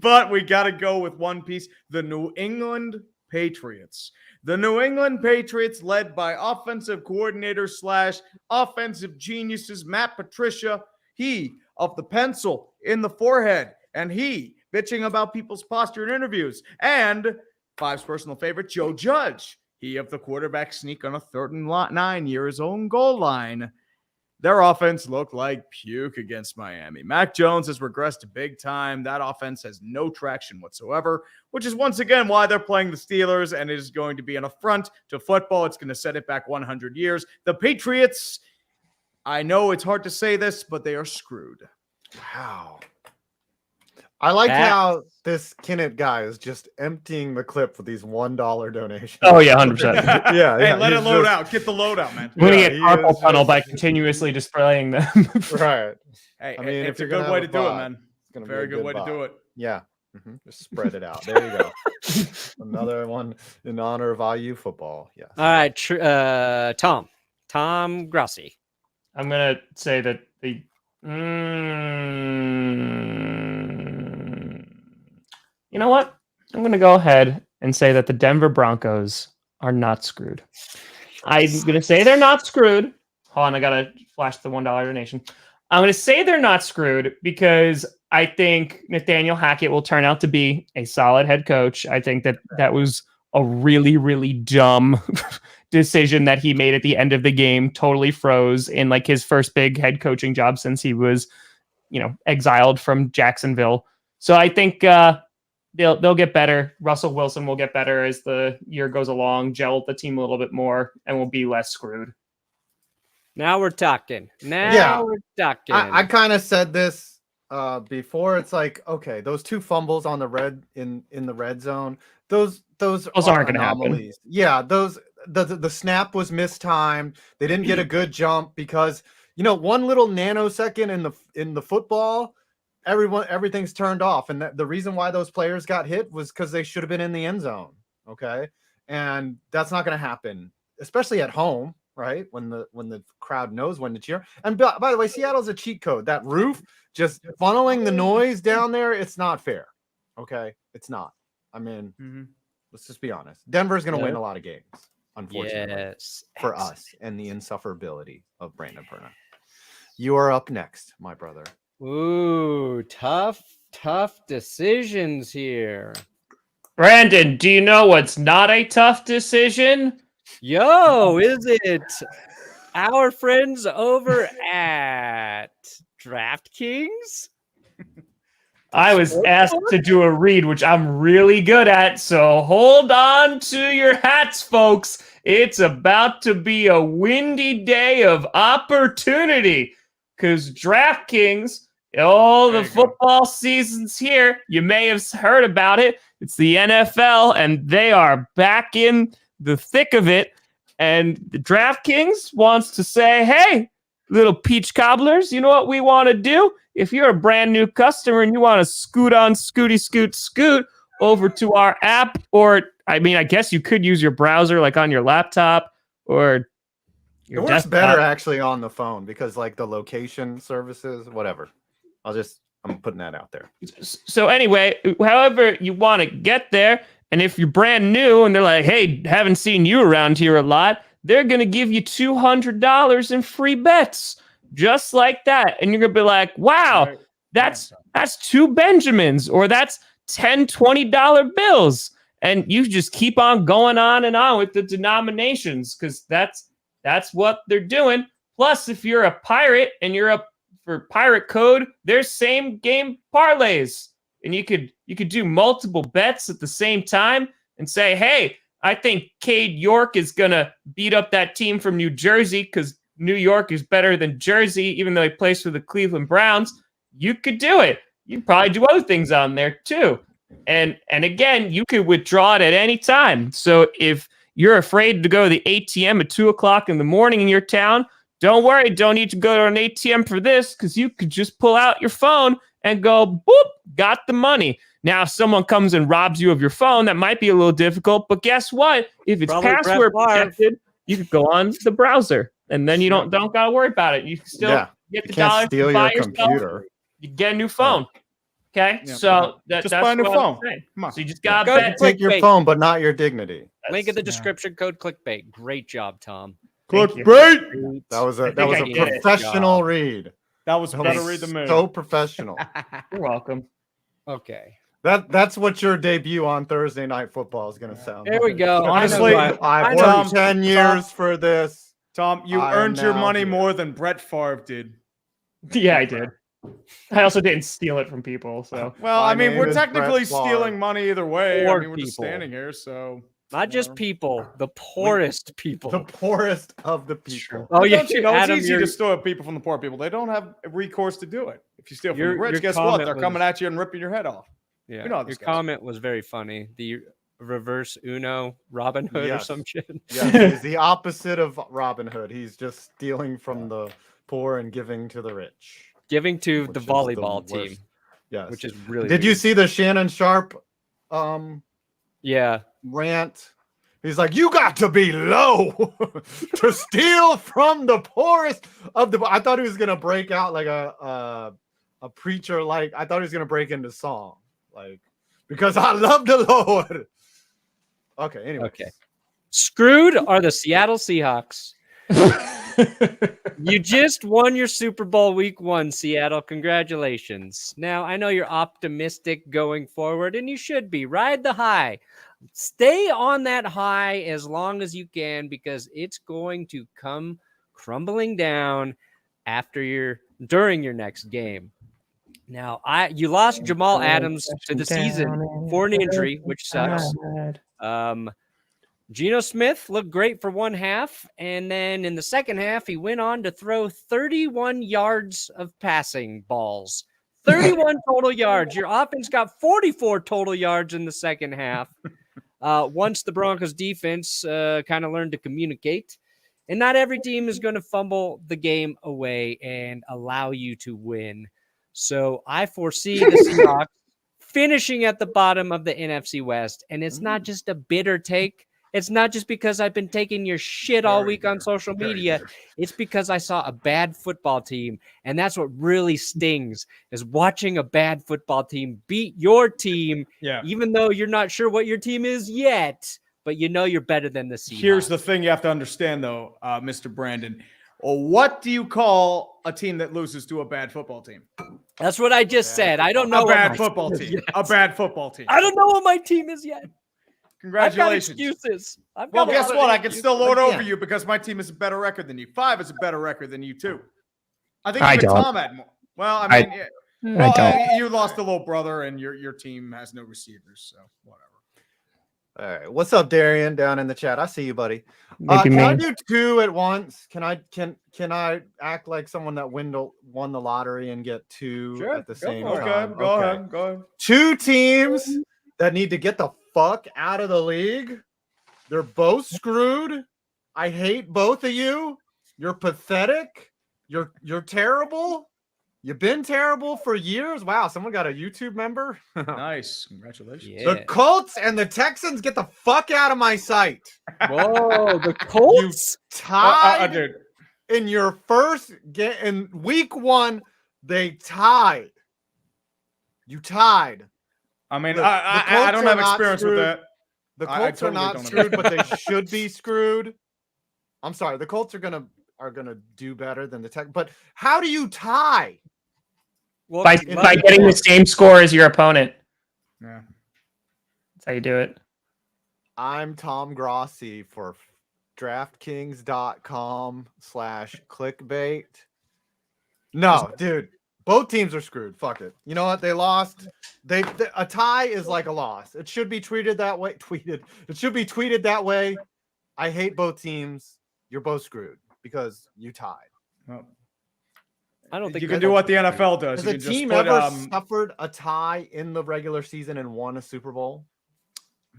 But we got to go with one piece. The New England Patriots. The New England Patriots, led by offensive coordinator / offensive geniuses Matt Patricia. He of the pencil in the forehead, and he bitching about people's posture in interviews, and Five's personal favorite, Joe Judge. He of the quarterback sneak on a 3rd and 9 near his own goal line. Their offense looked like puke against Miami. Mac Jones has regressed big time. That offense has no traction whatsoever, which is once again why they're playing the Steelers, and it is going to be an affront to football. It's going to set it back 100 years. The Patriots, I know it's hard to say this, but they are screwed. Wow. I like how this Kinnett guy is just emptying the clip with these $1 donations. Oh, yeah, 100%. yeah. Hey, let it load out. Get the load out, man. We're going to get carpal tunnel by continuously displaying them. Right. Hey, I mean, it's a good way to do it, man. It's very good way to do it. Yeah. Just spread it out. There you go. Another one in honor of IU football. Yes. All right. Tom Grossi. I'm going to say that you know what? I'm going to go ahead and say that the Denver Broncos are not screwed. I'm going to say they're not screwed. Hold on, I got to flash the $1 donation. I'm going to say they're not screwed because I think Nathaniel Hackett will turn out to be a solid head coach. I think that was a really, really dumb decision that he made at the end of the game. Totally froze in like his first big head coaching job since he was, exiled from Jacksonville. So I think they'll get better. Russell Wilson will get better as the year goes along, gel the team a little bit more, and will be less screwed. Now we're talking. We're talking. I kind of said this before. It's like, okay, those 2 fumbles on the red in the red zone, those aren't going to happen. Yeah, the snap was mistimed. They didn't get a good jump because one little nanosecond in the football, everything's turned off, and the reason why those players got hit was because they should have been in the end zone. Okay, and that's not going to happen, especially at home, right? When the crowd knows when to cheer. And by the way, Seattle's a cheat code. That roof just funneling the noise down there, it's not fair. Okay, it's not. I mean, let's just be honest. Denver's going to win a lot of games, unfortunately, for us and the insufferability of Brandon Perna. You are up next, my brother. Ooh, tough decisions here. Brandon, do you know what's not a tough decision? Yo, is it our friends over at DraftKings? I was asked to do a read, which I'm really good at, so hold on to your hats, folks. It's about to be a windy day of opportunity because DraftKings, the football season's here. You may have heard about it. It's the NFL, and they are back in the thick of it. And the DraftKings wants to say, hey, little peach cobblers, you know what we want to do? If you're a brand new customer and you want to scoot over to our app, or I guess you could use your browser like on your laptop or your It works desktop. better actually on the phone because like the location services, whatever. I'm putting that out there. So anyway, however you want to get there, and if you're brand new and they're like, hey, haven't seen you around here a lot, they're going to give you $200 in free bets. Just like that. And you're going to be like, wow, that's 2 Benjamins, or that's $10, $20 bills. And you just keep on going on and on with the denominations because that's what they're doing. Plus, if you're a pirate and you're up for pirate code, there's same game parlays. And you could do multiple bets at the same time and say, hey, I think Cade York is going to beat up that team from New Jersey because New York is better than Jersey, even though he plays for the Cleveland Browns. You could do it. You could probably do other things on there too. And again, you could withdraw it at any time. So if you're afraid to go to the ATM at 2:00 in the morning in your town, don't worry. Don't need to go to an ATM for this because you could just pull out your phone and go, boop, got the money. Now, if someone comes and robs you of your phone, that might be a little difficult. But guess what? If it's Probably password protected, you could go on the browser. And then you don't got to worry about it. You can still get the dollars. Steal your computer. You get a new phone. Okay, so that's buy a new phone. Come on. So you just got to take your phone, but not your dignity. Link in the description, code clickbait. Great job, Tom. Clickbait. That was a professional read. That was a better read than me. So professional. You're welcome. Okay. That's what your debut on Thursday Night Football is going to sound. There we go. Honestly, I've worked 10 years for this. Tom, you earned your money more than Brett Favre did. Yeah, I did. I also didn't steal it from people. So, well, we're technically stealing money either way. We're just people. standing here, so not just people, the poorest people. The poorest of the people. Oh, yeah, it's easy to steal people from the poor people. They don't have recourse to do it. If you steal from the rich, guess what? They're coming at you and ripping your head off. Yeah, you know your comment was very funny. The reverse Uno Robin Hood or some shit. Yeah, he's the opposite of Robin Hood. He's just stealing from the poor and giving to the rich. Giving to the volleyball team. Yes. Which is really Did you see the Shannon Sharp rant? He's like, you got to be low to steal from the poorest of the. I thought he was gonna break out like a preacher. Like I thought he was gonna break into song, like because I love the Lord. Okay. Anyway. Okay. Screwed are the Seattle Seahawks. You just won your Super Bowl week 1, Seattle. Congratulations. Now, I know you're optimistic going forward, and you should be. Ride the high. Stay on that high as long as you can because it's going to come crumbling down during your next game. Now, you lost Jamal Adams to the season for an injury, which sucks. Geno Smith looked great for one half, and then in the second half, he went on to throw 31 yards of passing balls. 31 total yards. Your offense got 44 total yards in the second half. Once the Broncos defense kind of learned to communicate, and not every team is going to fumble the game away and allow you to win. So I foresee the Seahawks finishing at the bottom of the NFC West, and it's not just a bitter take. It's not just because I've been taking your shit all week on social media. It's because I saw a bad football team, and that's what really stings, is watching a bad football team beat your team, even though you're not sure what your team is yet, but you know you're better than the Seahawks. Here's the thing you have to understand, though, Mr. Brandon. Or what do you call a team that loses to a bad football team? That's what I just said. I don't know A what bad my football team is team. yet. A bad football team. I don't know what my team is yet. Congratulations. I've got excuses. Well, guess what? I can excuses. still lord over you because my team is a better record than you. 5 is a better record than you, too. I think I even don't. Tom had more. Well, I mean, I don't. you lost a little brother, and your team has no receivers, so whatever. All right. What's up, Darian, down in the chat? I see you, buddy. Maybe Can I me. do 2 at once? Can I act like someone that won the lottery and get 2 Sure, at the go same for it. time? Go ahead. 2 teams that need to get the fuck out of the league. They're both screwed. I hate both of you. You're pathetic. You're terrible. You've been terrible for years. Wow, someone got a YouTube member. Nice. Congratulations. Yeah. The Colts and the Texans, get the fuck out of my sight. Whoa, the Colts. Tied Dude. in your first game in week 1. They tied. You tied. I mean, The I Colts don't are have not experience with screwed. that. The I Colts totally are don't not have screwed, but they experience. should be screwed. I'm sorry. The Colts are gonna do better than the Tech. But how do you tie? Well, By getting the same score as your opponent. Yeah. That's how you do it. I'm Tom Grossi for DraftKings.com/clickbait. No, dude. Both teams are screwed. Fuck it. You know what? They lost. A tie is like a loss. It should be treated that way. It should be tweeted that way. I hate both teams. You're both screwed because you tied. Well, I don't think you can do what the NFL does. Has You a can just team split, ever suffered a tie in the regular season and won a Super Bowl?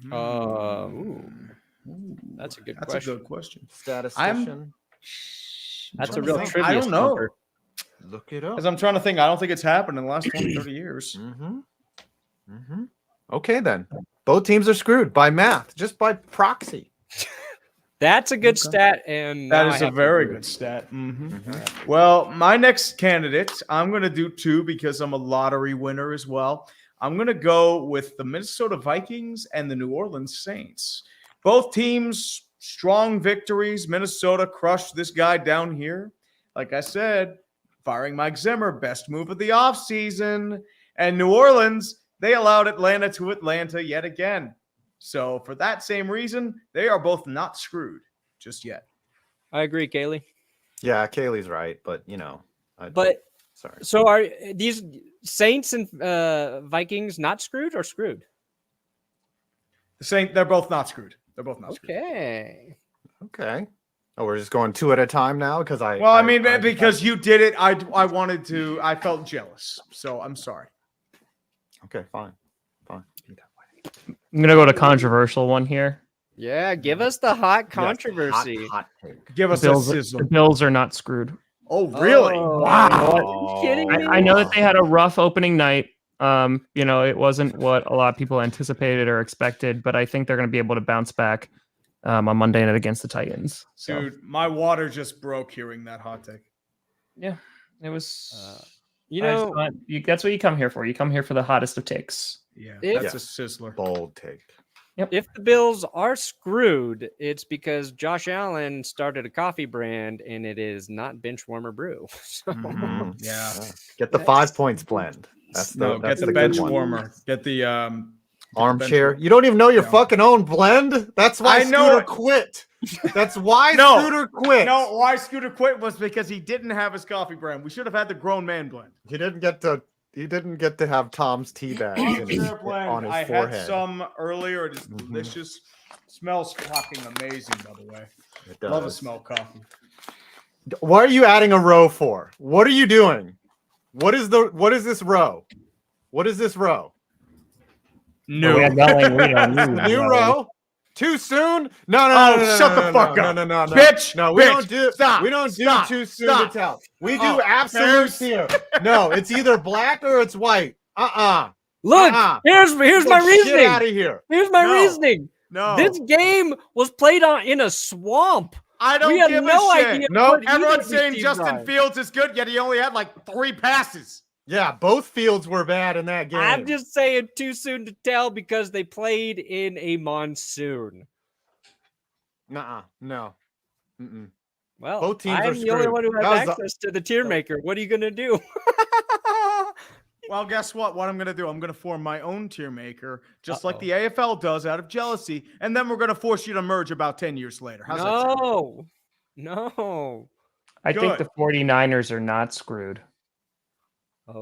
That's a good That's question. a good question. Statistician. That's a real I trivia. don't know. stumper. Look it up. Because I'm trying to think. I don't think it's happened in the last 20, 30 years. Okay, then. Both teams are screwed by math, just by proxy. That's a good stat, and That now I is a have to very agree. good stat. Well, my next candidate, I'm going to do 2 because I'm a lottery winner as well. I'm going to go with the Minnesota Vikings and the New Orleans Saints. Both teams, strong victories. Minnesota crushed this guy down here. Like I said, firing Mike Zimmer, best move of the offseason. And New Orleans, they allowed Atlanta to Atlanta yet again. So for that same reason, they are both not screwed just yet. I agree, Kaylee. Yeah, Kaylee's right, but sorry. So are these Saints and Vikings not screwed or screwed? They're both not screwed. They're both not screwed. Okay. Okay. Oh, we're just going 2 at a time now because because you did it. I wanted to. I felt jealous. So I'm sorry. Okay, fine. I'm gonna go to controversial one here. Yeah, give us the hot controversy. Hot take. Give us a sizzle. The Bills are not screwed. Oh, really? Oh, Wow. Are you kidding me? I know that they had a rough opening night. It wasn't what a lot of people anticipated or expected, but I think they're going to be able to bounce back on Monday night against the Titans. So, Dude, my water just broke hearing that hot take. yeah, it was. That's what you come here for. You come here for the hottest of takes. Yeah, If- that's a sizzler. Bold take. If the Bills are screwed, it's because Josh Allen started a coffee brand and it is not Benchwarmer Brew. So, Yeah. Get the 5 points blend. That's the Get the good bench one. warmer. Get the Armchair. bench- You don't even know your Yeah. fucking own blend. That's why I know Scooter it. quit. That's why No. Scooter quit. No, why Scooter quit was because he didn't have his coffee brand. We should have had the grown man blend. He didn't get to have Tom's tea bag Armchair blend. on his I forehead. had some earlier. It is delicious. Smells fucking amazing, by the way. It Love to does. smell coffee. What are you adding a row for? What are you doing? What is this row? What is this row? No. We had yelling, we don't need New yelling. row? Too soon? No, shut the fuck up. No, Bitch, No, we bitch, don't do. stop, We don't do stop, too soon stop. to tell. We do Oh, absolutes here. No, it's either black or it's white. look, here's my Get out reasoning. of here. Here's my No. reasoning. No. This game was played in a swamp. I don't We had give no a shit. idea. No, what either Everyone's of these saying teams Justin are. Fields is good, yet he only had like 3 passes. Yeah, both fields were bad in that game. I'm just saying too soon to tell because they played in a monsoon. No. Mm-mm. Well, Both teams are I'm the only screwed. one who has That was access to the tier maker. What are you gonna do? Well, guess what? What I'm going to do, I'm going to form my own tier maker, just like the AFL does out of jealousy. And then we're going to force you to merge about 10 years later. How's that sound? No. I think Good. the 49ers are not screwed. Move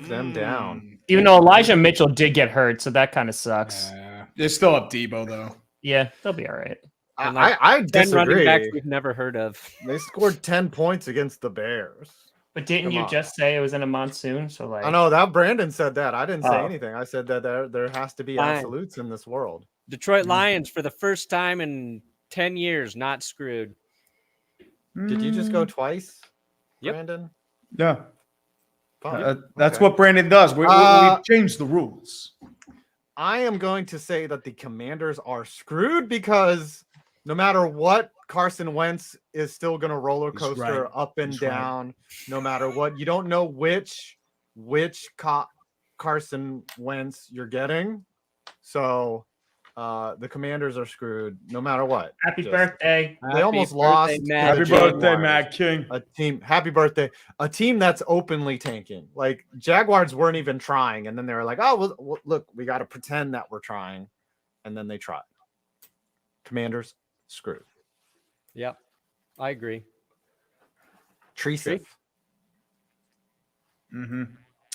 them down. Even though Elijah Mitchell did get hurt, so that kind of sucks. They still have Debo, though. Yeah, they'll be all right. I 10 running disagree. backs we've never heard of. They scored 10 points against the Bears. But didn't Come you on. just say it was in a monsoon? So like, I know that Brandon said that. I didn't say Oh. anything. I said that there has to be Fine. absolutes in this world. Detroit Lions for the first time in 10 years, not screwed. Did you just go twice, Yep. Brandon? Yeah. Fine. That's Okay. what Brandon does. We've changed the rules. I am going to say that the Commanders are screwed because no matter what, Carson Wentz is still going to roller He's coaster right. up and He's right. down. No matter what, you don't know which Carson Wentz you're getting. So the Commanders are screwed no matter what. happy Just- birthday. They almost lost. to Matt. the Happy birthday, Jaguars. Matt King. Happy birthday. A team that's openly tanking. Like Jaguars weren't even trying, and then they were like, "Oh, well look, we got to pretend that we're trying," and then they tried. Commanders screwed. Yep. I agree. Treesiff. Mm-hmm.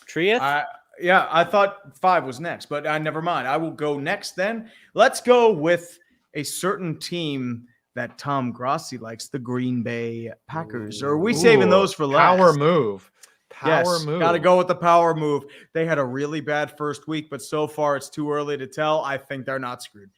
Trieth? Yeah, I thought 5 was next, but never mind. I will go next then. Let's go with a certain team that Tom Grossi likes, the Green Bay Packers. Or are we saving those for last? Power move. Power move. Got to go with the power move. They had a really bad first week, but so far it's too early to tell. I think they're not screwed.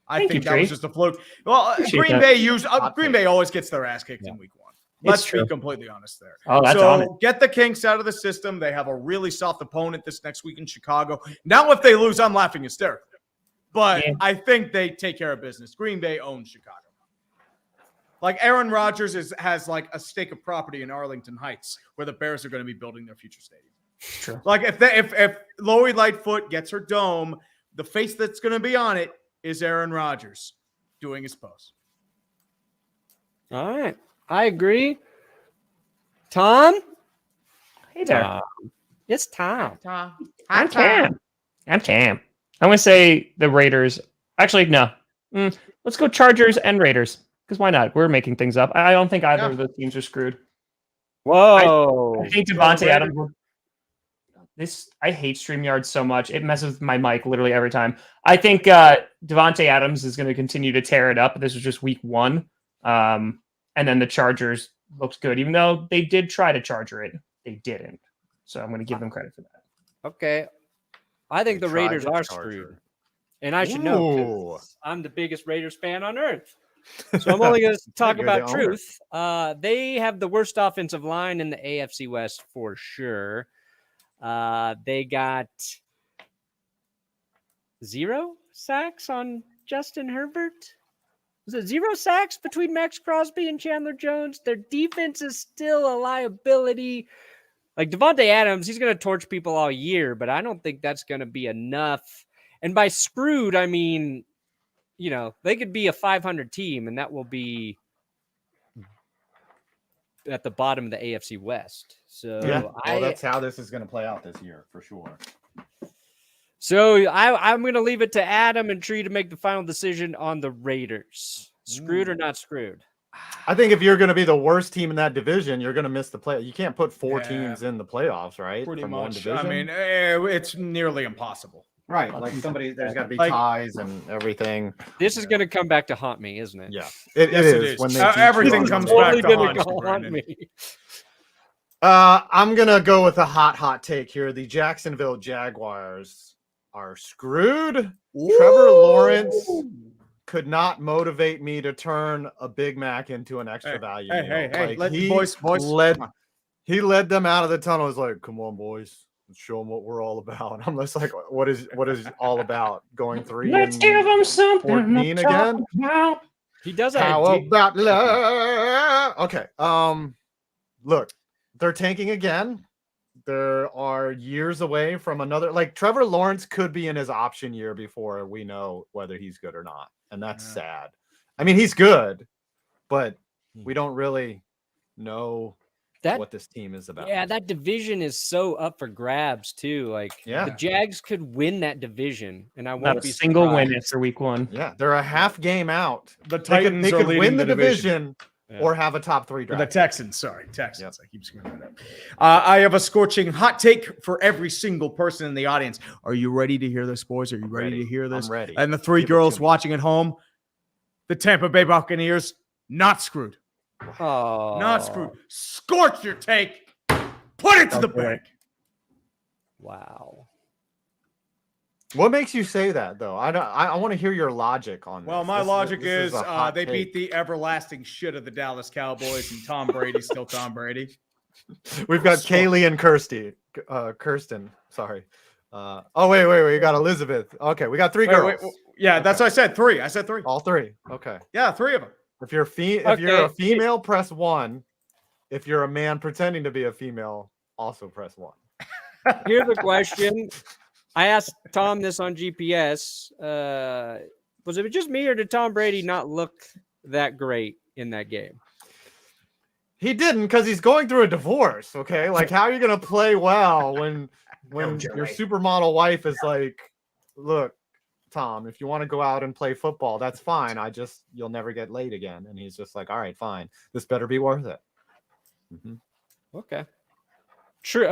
I think that was just a fluke. Well, Green Bay always gets their ass kicked in week 1. Let's be completely honest there. Oh, that's on it. Get the kinks out of the system. They have a really soft opponent this next week in Chicago. Now, if they lose, I'm laughing hysterically. But I think they take care of business. Green Bay owns Chicago. Like Aaron Rodgers has like a stake of property in Arlington Heights where the Bears are going to be building their future stadium. True. Like if Lori Lightfoot gets her dome, the face that's going to be on it is Aaron Rodgers doing his pose. All right. I agree. Tom? Hey there. It's Tom. I'm Cam. I'm Cam. I'm going to say the Raiders. Actually, no. Let's go Chargers and Raiders. Because why not? We're making things up. I don't think either of those teams are screwed. Whoa. I think Devontae Adams. I hate StreamYard so much. It messes with my mic literally every time. I think Devontae Adams is going to continue to tear it up. This was just week 1. And then the Chargers looks good, even though they did try to charger it. They didn't. So I'm going to give them credit for that. Okay. I think the Raiders are screwed. And I should know 'cause I'm the biggest Raiders fan on earth. So I'm only going to talk about truth. They have the worst offensive line in the AFC West for sure. They got 0 sacks on Justin Herbert. Was it 0 sacks between Max Crosby and Chandler Jones? Their defense is still a liability. Like Devontae Adams, he's going to torch people all year, but I don't think that's going to be enough. And by screwed, I mean, you know, they could be a 500 team, and that will be at the bottom of the AFC West. So that's how this is going to play out this year for sure. So I'm going to leave it to Adam and Tree to make the final decision on the Raiders. Screwed or not screwed? I think if you're going to be the worst team in that division, you're going to miss the play. You can't put 4 teams in the playoffs, right? Pretty From much. one division. I mean, it's nearly impossible. Right. Like there's got to be ties and everything. This is going to come back to haunt me, isn't it? Yeah, it is. When they everything comes back to haunt me. I'm going to go with a hot take here. The Jacksonville Jaguars are screwed. Trevor Lawrence could not motivate me to turn a Big Mac into an extra value. He led them out of the tunnel. He's like, "Come on, boys, let's show them what we're all about." I'm just like, "What is all about? Going 3 Let's give them something 14 again?" About. He does How about love? Okay. Look, they're tanking again. There are years away from another. Like Trevor Lawrence could be in his option year before we know whether he's good or not, and that's sad. I mean, he's good, but we don't really know what this team is about. Yeah, that division is so up for grabs too. Like, the Jags could win that division, and I won't be single surprised. win after week 1. Yeah, they're a half game out. The Titans they could are win the leading division or have a top 3 draft. The Texans, sorry, Texans. I keep screwing that up. I have a scorching hot take for every single person in the audience. Are you ready to hear this, boys? Are you ready to hear this? I'm ready. And the 3 girls watching at home, the Tampa Bay Buccaneers, not screwed. Oh, Not screwed. Scorch your take. Put it to the bank. Wow. What makes you say that, though? I want to hear your logic on this. Well, my logic is a hot they take. beat the everlasting shit of the Dallas Cowboys, and Tom Brady's still Tom Brady. We've got Kaylee and Kirsten. Sorry. Oh, wait. We got Elizabeth. Okay, we got 3 girls. Yeah, that's what I said. 3. I said 3. All 3. Okay. Yeah, 3 of them. If you're a female, press 1. If you're a man pretending to be a female, also press 1. Here's a question. I asked Tom this on GPS. Was it just me, or did Tom Brady not look that great in that game? He didn't, because he's going through a divorce. Okay, like, how are you gonna play well when your supermodel wife is like, look, Tom, if you want to go out and play football, that's fine. You'll never get laid again. And he's just like, all right, fine. This better be worth it. Okay. True.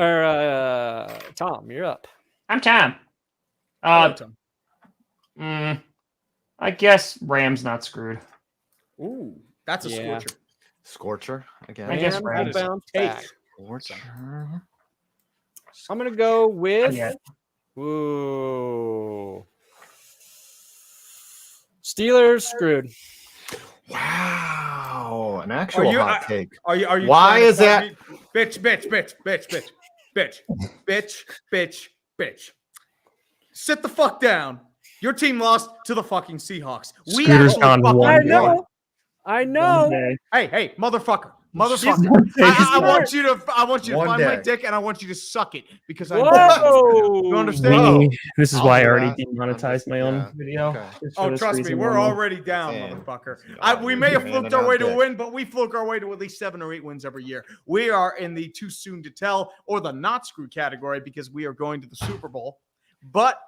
Tom, you're up. I'm Tom. Tom. I guess Rams not screwed. Ooh, that's a scorcher. Scorcher again. I guess Rams Rams. bounce back. Scorcher. I'm gonna go with. Yeah. Ooh. Steelers screwed. Wow, an actual hot take. Are you? Why is that? Bitch. Sit the fuck down. Your team lost to the fucking Seahawks. We Scooter's actually gone fucking one won. I know. Hey, motherfucker. I want you to find my dick, and I want you to suck it, because I you understand? This is why I already demonetized my own video. Okay. Oh, trust me, we're already down, motherfucker. We may have fluked our way to a win, but we fluke our way to at least 7 or 8 wins every year. We are in the too soon to tell or the not screw category, because we are going to the Super Bowl. But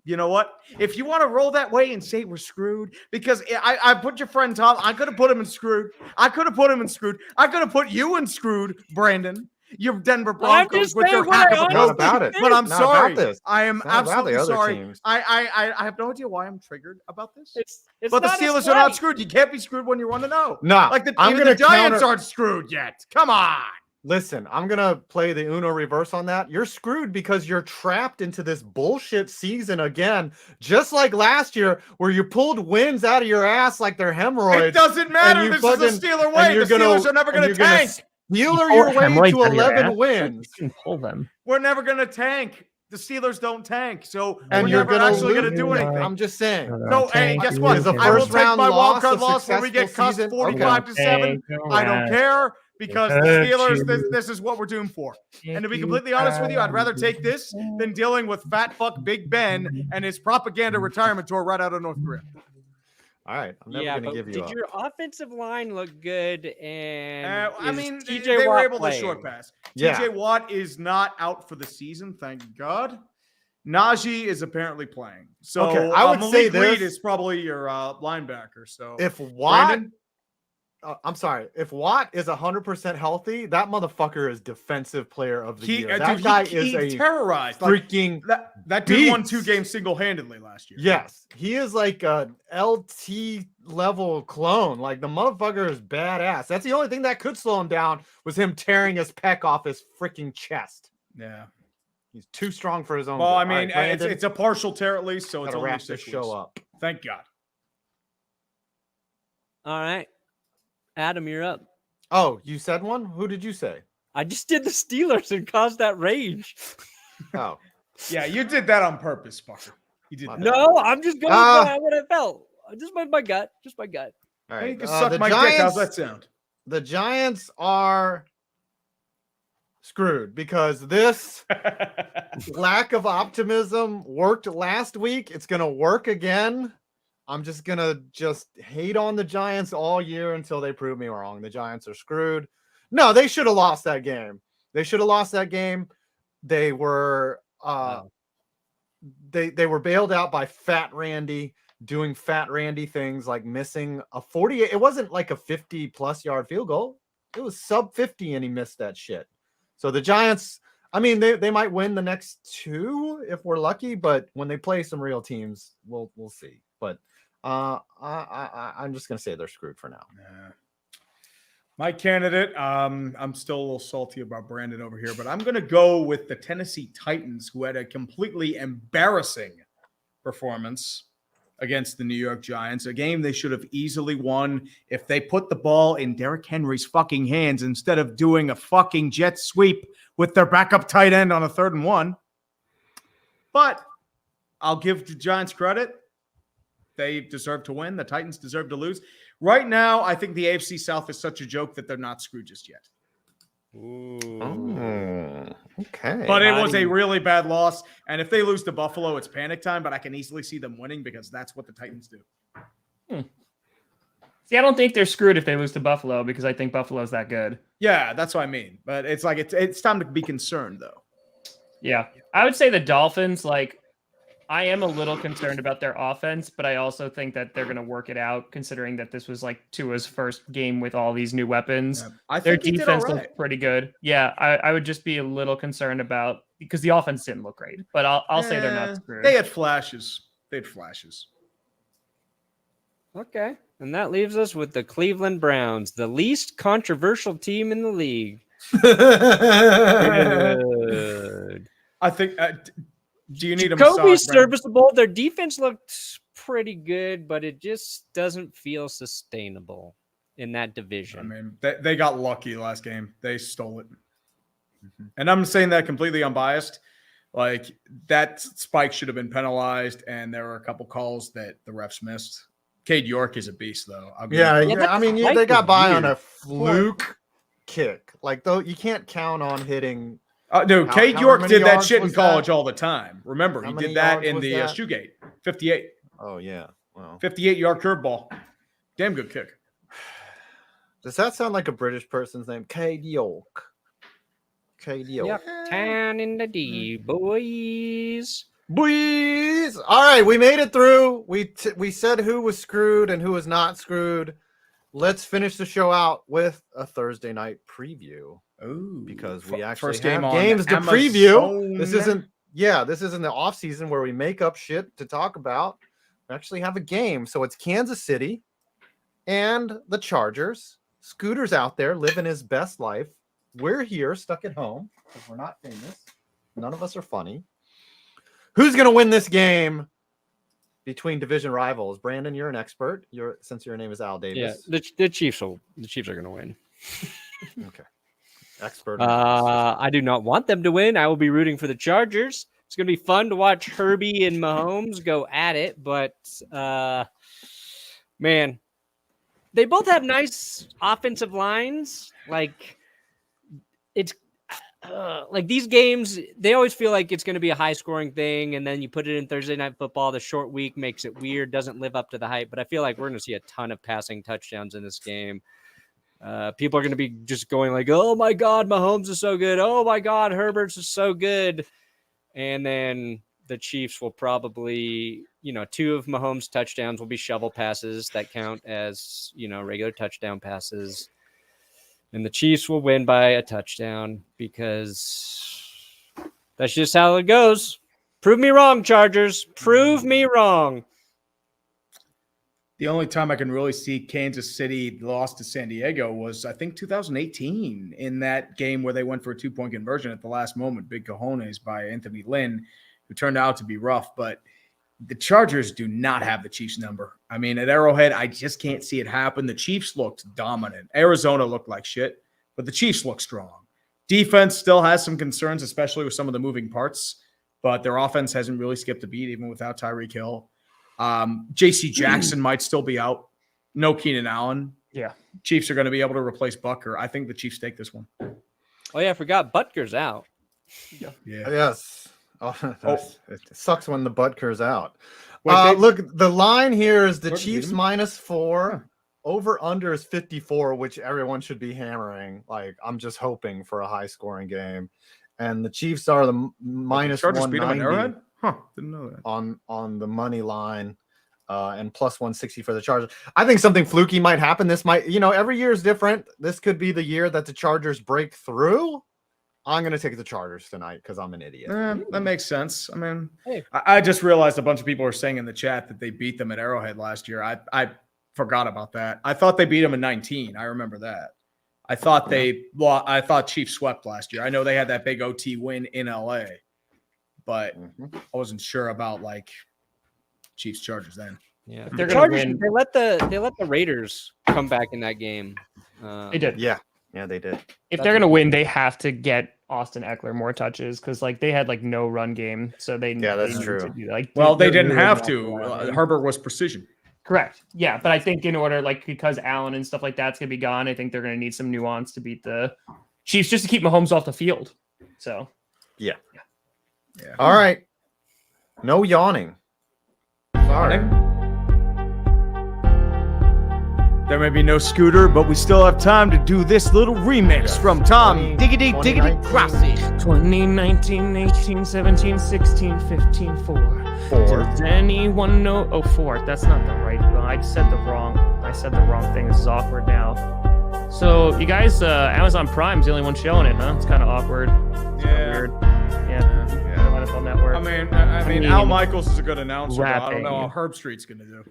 you know what? If you want to roll that way and say we're screwed, because I put your friend Tom, I could have put him in screwed. I could have put you in screwed, Brandon. Your Denver Broncos with your hack of a coach. About it. But I'm sorry. This. I am absolutely sorry. Teams. I have no idea why I'm triggered about this. It's but the Steelers are not screwed. You can't be screwed when you want to know. No, like even the Giants aren't screwed yet. Come on. Listen, I'm going to play the Uno reverse on that. You're screwed because you're trapped into this bullshit season again, just like last year where you pulled wins out of your ass like they're hemorrhoids. It doesn't matter. This is the Steeler way. The Steelers are never going to tank. Steeler your way to 11 wins. You can pull them. We're never going to tank. The Steelers don't tank, so and we're never actually going to do anything. I'm just saying. So, hey, guess what? I will take my wild card loss where we get cussed 45-7. I don't care. Because the Steelers, this is what we're doomed for. And to be completely honest with you, I'd rather take this than dealing with fat fuck Big Ben and his propaganda retirement tour right out of North Korea. All right, I'm never going to give you Did your offensive line look good? And I mean, TJ they were Watt able playing? to short pass. Yeah. TJ Watt is not out for the season, thank God. Najee is apparently playing. So okay, I would say Malik Reed is probably your linebacker. So if Watt. Brandon? I'm sorry. If Watt is 100% healthy, that motherfucker is defensive player of the year. That guy is a terrorized. Freaking that dude won 2 games single-handedly last year. Yes, he is like a LT level clone. Like the motherfucker is badass. That's the only thing that could slow him down was him tearing his pec off his freaking chest. Yeah, he's too strong for his own. Well, good. I mean, right, it's a partial tear at least, so it's only wrap 6 this weeks. show up. Thank God. All right. Adam, you're up. Oh, you said one? Who did you say? I just did the Steelers and caused that rage. Oh. Yeah, you did that on purpose, Fucker. You did that. No, I'm just going by what I felt. Just my gut. Just my gut. All right. You can suck my dick. How's that sound? The Giants are screwed because this lack of optimism worked last week. It's going to work again. I'm just gonna hate on the Giants all year until they prove me wrong. The Giants are screwed. No, they should have lost that game. They were they were bailed out by Fat Randy doing Fat Randy things like missing a 48. It wasn't like a 50+ yard field goal. It was sub 50 and he missed that shit. So the Giants, I mean, they might win the next 2 if we're lucky, but when they play some real teams, we'll see. But I'm just gonna say they're screwed for now. Yeah. My candidate, I'm still a little salty about Brandon over here, but I'm going to go with the Tennessee Titans, who had a completely embarrassing performance against the New York Giants, a game they should have easily won if they put the ball in Derrick Henry's fucking hands instead of doing a fucking jet sweep with their backup tight end on a 3rd and 1. But I'll give the Giants credit. They deserve to win. The Titans deserve to lose. Right now, I think the AFC South is such a joke that they're not screwed just yet. Oh, okay. But it was a really bad loss. And if they lose to Buffalo, it's panic time. But I can easily see them winning because that's what the Titans do. See, I don't think they're screwed if they lose to Buffalo because I think Buffalo's that good. Yeah, that's what I mean. But it's like it's time to be concerned, though. Yeah. I would say the Dolphins, like, I am a little concerned about their offense, but I also think that they're going to work it out considering that this was like Tua's first game with all these new weapons. Yeah, I think their defense looks pretty good. Yeah, I would just be a little concerned about because the offense didn't look great, but I'll say they're not screwed. They had flashes. Okay. And that leaves us with the Cleveland Browns, the least controversial team in the league. I think do you need Jacoby's serviceable? Their defense looked pretty good, but it just doesn't feel sustainable in that division. I mean, they got lucky last game. They stole it. And I'm saying that completely unbiased. Like, that spike should have been penalized, and there were a couple calls that the refs missed. Cade York is a beast, though. I mean, they got by on a fluke kick. Like, though, you can't count on hitting. No, Cade York did that shit in college all the time. Remember, he did that in the Shoegate. 58. Oh, yeah. Wow. 58-yard curveball. Damn good kick. Does that sound like a British person's name? Cade York. Cade York. Yep. 10 in the D, boys. Boys. All right, we made it through. We said who was screwed and who was not screwed. Let's finish the show out with a Thursday night preview. Oh, because we actually first game have on games to Amazon. preview. This isn't the off season where we make up shit to talk about. We actually have a game. So it's Kansas City and the Chargers. Scooter's out there living his best life. We're here stuck at home because we're not famous. None of us are funny. Who's going to win this game between division rivals? Brandon, you're an expert. Since your name is Al Davis. Yeah, the Chiefs are going to win. Okay. Expert. I do not want them to win. I will be rooting for the Chargers. It's going to be fun to watch Herbie and Mahomes go at it, but man, they both have nice offensive lines. Like, it's like these games, they always feel like it's going to be a high scoring thing. And then you put it in Thursday Night Football. The short week makes it weird, doesn't live up to the hype. But I feel like we're going to see a ton of passing touchdowns in this game. People are going to be just going like, oh my God, Mahomes is so good. Oh my God, Herbert's is so good. And then the Chiefs will probably, 2 of Mahomes' touchdowns will be shovel passes that count as, regular touchdown passes. And the Chiefs will win by a touchdown because that's just how it goes. Prove me wrong, Chargers. Prove me wrong. The only time I can really see Kansas City lost to San Diego was, I think, 2018 in that game where they went for a 2-point conversion at the last moment. Big cojones by Anthony Lynn, who turned out to be rough. But the Chargers do not have the Chiefs number. I mean, at Arrowhead, I just can't see it happen. The Chiefs looked dominant. Arizona looked like shit, but the Chiefs look strong. Defense still has some concerns, especially with some of the moving parts, but their offense hasn't really skipped a beat, even without Tyreek Hill. J.C. Jackson might still be out. No Keenan Allen. Yeah. Chiefs are going to be able to replace Butker. I think the Chiefs take this one. Oh, yeah, I forgot Butker's out. Yeah. Yes. It sucks when the Butker's out. Look, the line here is the Georgia beat Chiefs them. -4. Huh. Over under is 54, which everyone should be hammering. Like, I'm just hoping for a high scoring game. And the Chiefs are the minus Chargers beat them at 190 Arrowhead? Huh. Didn't know that. on the money line. And plus 160 for the Chargers. I think something fluky might happen. This might, every year is different. This could be the year that the Chargers break through. I'm going to take the Chargers tonight because I'm an idiot. That makes sense. I mean, Hey. I just realized a bunch of people were saying in the chat that they beat them at Arrowhead last year. I forgot about that. I thought they beat them in 19. I remember that. I thought Chiefs swept last year. I know they had that big OT win in LA, but I wasn't sure about like Chiefs Chargers then. Yeah, They're the gonna Chargers, win. they let the Raiders come back in that game. They did. Yeah, they did. If they're gonna win, they have to get Austin Eckler more touches because like they had like no run game, so they that's they true. need to do that. Like, Well, they they're didn't really have not to. gonna win. Herbert was precision. Correct. Yeah, but I think in order, like because Allen and stuff like that's gonna be gone, I think they're gonna need some nuance to beat the Chiefs just to keep Mahomes off the field. So Yeah. All right. No yawning. Sorry. There may be no Scooter, but we still have time to do this little remix from Tom Diggity 2019. Crossy. 2019, 18, 17, 16, 15, 4. Does anyone know? Oh, 4. That's not the right one. I said the wrong thing. This is awkward now. So, you guys, Amazon Prime's the only one showing it, huh? It's kind of awkward. It's kinda weird. Yeah. NFL Network. I mean, Al Michaels is a good announcer. But I don't know how Rapping. Herb Street's going to do.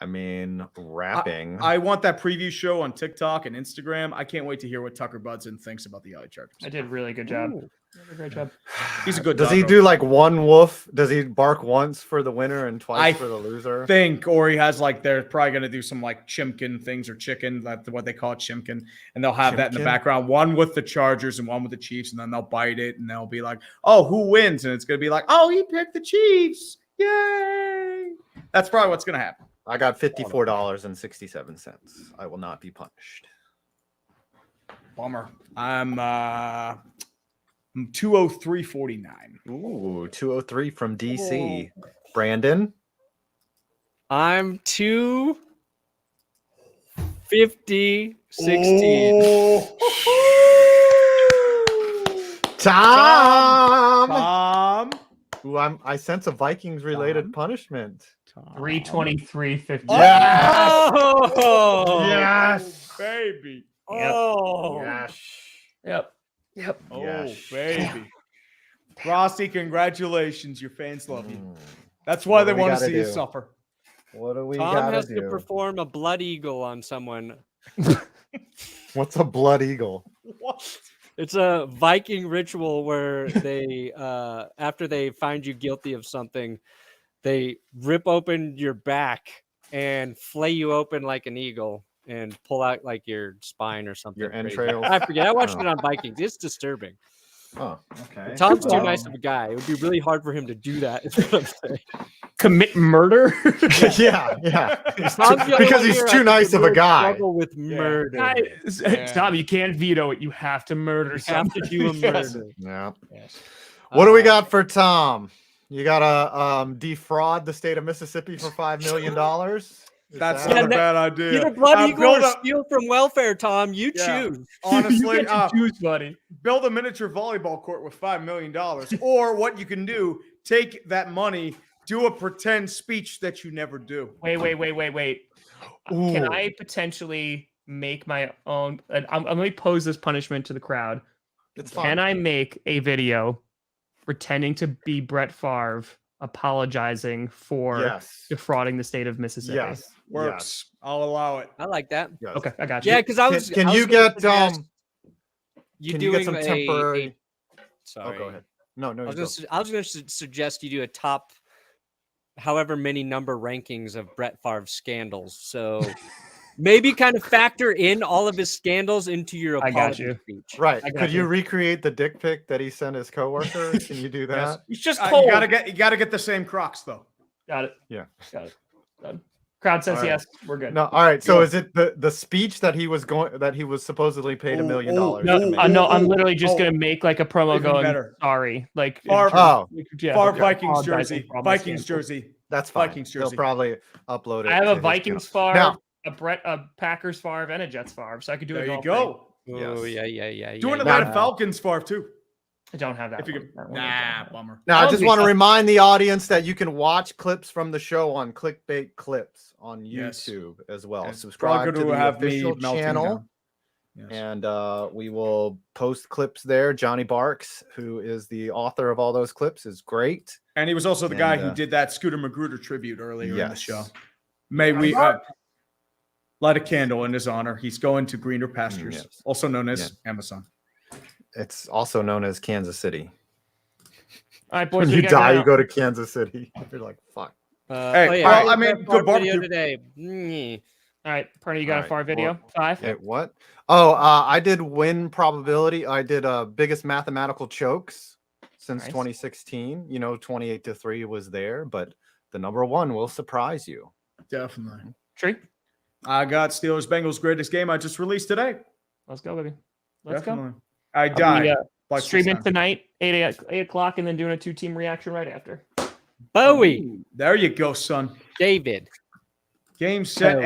I mean, rapping. I want that preview show on TikTok and Instagram. I can't wait to hear what Tucker Budson thinks about the LA Chargers. I did a really good job. Great job. He's a good Does he doggo. do like one woof? Does he bark once for the winner and twice I for the loser? think, or he has like they're probably going to do some like chimkin things or chicken, that's what they call it, chimkin, and they'll have that in the Chimkin? background, one with the Chargers and one with the Chiefs, and then they'll bite it and they'll be like, "Oh, who wins?" And it's going to be like, "Oh, he picked the Chiefs, yay!" That's probably what's going to happen. I got $54.67. I will not be punished. Bummer. I'm 203.49. Ooh, 203 from DC. Brandon. I'm 250, 16. Tom. Ooh, I sense a Vikings related punishment. 323.50. Oh, Yes. Baby. oh, Yes. Yep. Oh, Yes. baby. Rossi, congratulations. Your fans love you. That's why What they do we want to gotta see you do? suffer. What do we Tom gotta has do? to perform a blood eagle on someone. What's a blood eagle? What? It's a Viking ritual where they, after they find you guilty of something, they rip open your back and flay you open like an eagle and pull out like your spine or something. Your crazy. entrails? I forget. I watched Oh. it on Vikings. It's disturbing. Oh, okay. Tom's too nice of a guy. It would be really hard for him to do that. Is what I'm saying. Commit murder? yeah. He's Tom's the because only he's here I too think nice who of a really guy. struggle with murder. Guys, Tom, you can't veto it. You have to murder You have someone. to do a Yes. murder. Yeah. What do we got for Tom? You gotta defraud the state of Mississippi for $5 million. That's Yeah, not a bad idea. Either blood eagle build or steal from welfare, Tom. You Yeah. choose. Honestly, you get to choose, buddy. build a miniature volleyball court with $5 million. Or what you can do, take that money, do a pretend speech that you never do. Wait. Can I potentially make my own? Let me pose this punishment to the crowd. It's fine. Can I make a video pretending to be Brett Favre apologizing for Yes. defrauding the state of Mississippi? Yes. Works. I'll allow it. I like that. Yes. Okay, I got you. Yeah, because I was. Can I was you gonna get suggest you can you doing get some a- temporary? Sorry. Oh, go ahead. No, I you was go. going to suggest you do a top, however many number rankings of Brett Favre's scandals. So maybe kind of factor in all of his scandals into your I got apology you. speech. Right. I got Could you you. recreate the dick pic that he sent his coworker? Can you do that? It's just You cold. gotta get the same Crocs though. Got it. Yeah. Got it. Done. Crowd says All right. yes. We're good. No. All right. So Go. is it the speech that he was supposedly paid $1 million? Oh, No, to make? no, I'm literally just oh. gonna make like a promo Even going. better. Sorry, like Favre- Oh, yeah, Favre okay. Vikings Apologizing jersey. for all my Vikings scandals. jersey. That's fine. Vikings They'll jersey. probably upload it. I have to a his Vikings channel. Farv, a Packers Farv, and a Jets Farv, so I could do it. There you go. Oh, Yes. yeah. Do an yeah. Atlanta Falcons Farv too. I don't have that. If you one. could, That one I don't have. bummer. Now, I just Obviously, want to remind the audience that you can watch clips from the show on Clickbait Clips on Yes. YouTube as well. And Subscribe Frogger to the have me official melting channel, down. Yes. and we will post clips there. Johnny Barks, who is the author of all those clips, is great. And he was also the guy And, who did that Scooter Magruder tribute earlier in the yes. show. May we light a candle in his honor. He's going to greener pastures, yes. also known as Amazon. It's also known as Kansas City. All right, boys. When what you do got die, going you on? go to Kansas City. You're like, fuck. Hey, yeah, well, I mean, good video barbecue. today. Mm. All right, Perny, you got All a right, Farv video? well, 5? Wait, what? Oh, I did win probability. I did biggest mathematical chokes since Nice. 2016. 28-3 was there, but the number one will surprise you. Definitely. Tree? I got Steelers Bengals greatest game I just released today. Let's go, baby. Let's go. Definitely. I I'll be, died. Like streaming 6 times. tonight, 8 o'clock, and then doing a 2-team reaction right after. Bowie, Ooh, there you go, son. David. Game set.